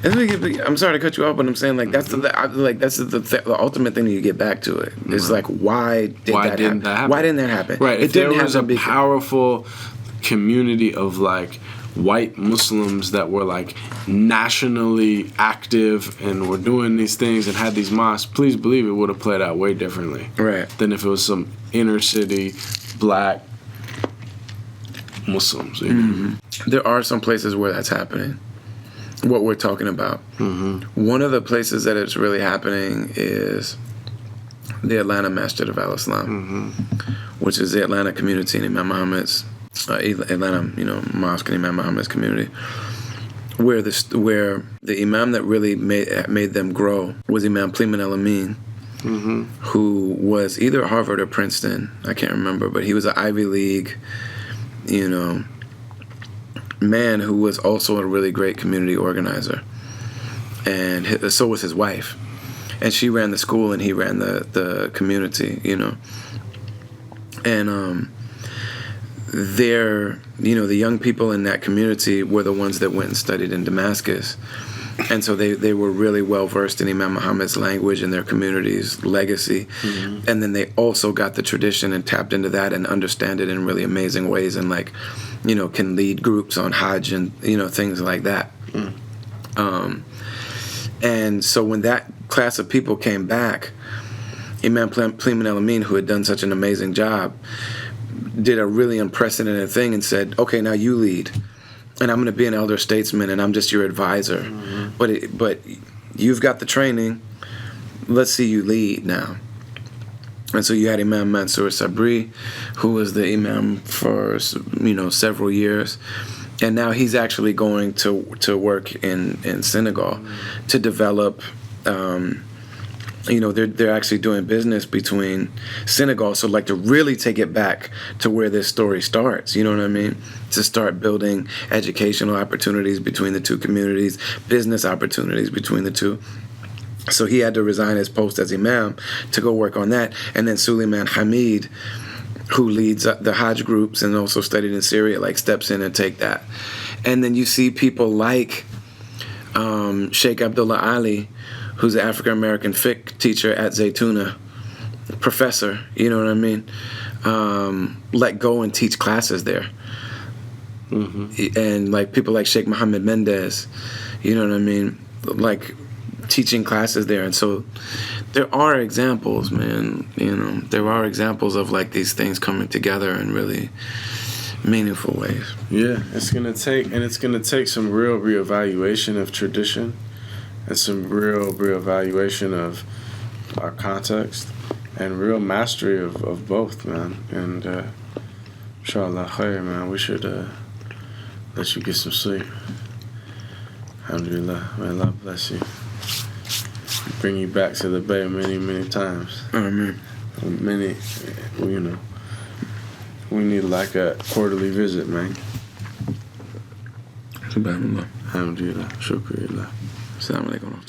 I'm sorry to cut you off, but I'm saying like that's the ultimate thing that you get back to it. It's like, why didn't that happen? Why didn't that happen? Right. If there was a powerful community of like white Muslims that were like nationally active and were doing these things and had these mosques, please believe it would have played out way differently. Right. Than if it was some inner city black Muslims. Mm-hmm. There are some places where that's happening. What we're talking about. Mm-hmm. One of the places that it's really happening is the Atlanta Masjid of Al-Islam, which is the Atlanta community in Imam Muhammad's Atlanta, mosque in Imam Muhammad's community, where the imam that really made them grow was Imam Pliman El-Amin, who was either Harvard or Princeton, I can't remember, but he was an Ivy League, man who was also a really great community organizer, and so was his wife, and she ran the school and he ran the community, and the young people in that community were the ones that went and studied in Damascus, and so they were really well versed in Imam Muhammad's language and their community's legacy, and then they also got the tradition and tapped into that and understand it in really amazing ways, and like, can lead groups on Hajj and things like that. And so when that class of people came back, Imam Pliman El-Amin, who had done such an amazing job, did a really unprecedented thing and said, okay, now you lead, and I'm going to be an elder statesman, and I'm just your advisor. But you've got the training. Let's see you lead now. And so you had Imam Mansour Sabri, who was the imam for several years, and now he's actually going to work in Senegal to develop. They're actually doing business between Senegal, so like to really take it back to where this story starts, you know what I mean? To start building educational opportunities between the two communities, business opportunities between the two. So he had to resign his post as imam to go work on that. And then Suleiman Hamid, who leads the Hajj groups and also studied in Syria, like steps in and take that. And then you see people like Sheikh Abdullah Ali, who's an African-American fiqh teacher at Zaytuna, professor, you know what I mean, let go and teach classes there. And like people like Sheikh Mohammed Mendez, you know what I mean, like teaching classes there. And so there are examples, man, there are examples of like these things coming together in really meaningful ways. Yeah, it's gonna take some real reevaluation of tradition and some real reevaluation of our context and real mastery of both, man. And inshallah khair, man, we should let you get some sleep. Alhamdulillah, may Allah bless you. Bring you back to the Bay many, many times. Amen. Many, we need like a quarterly visit, man. Subhanallah. Alhamdulillah. Shukrillah. Assalamu alaikum.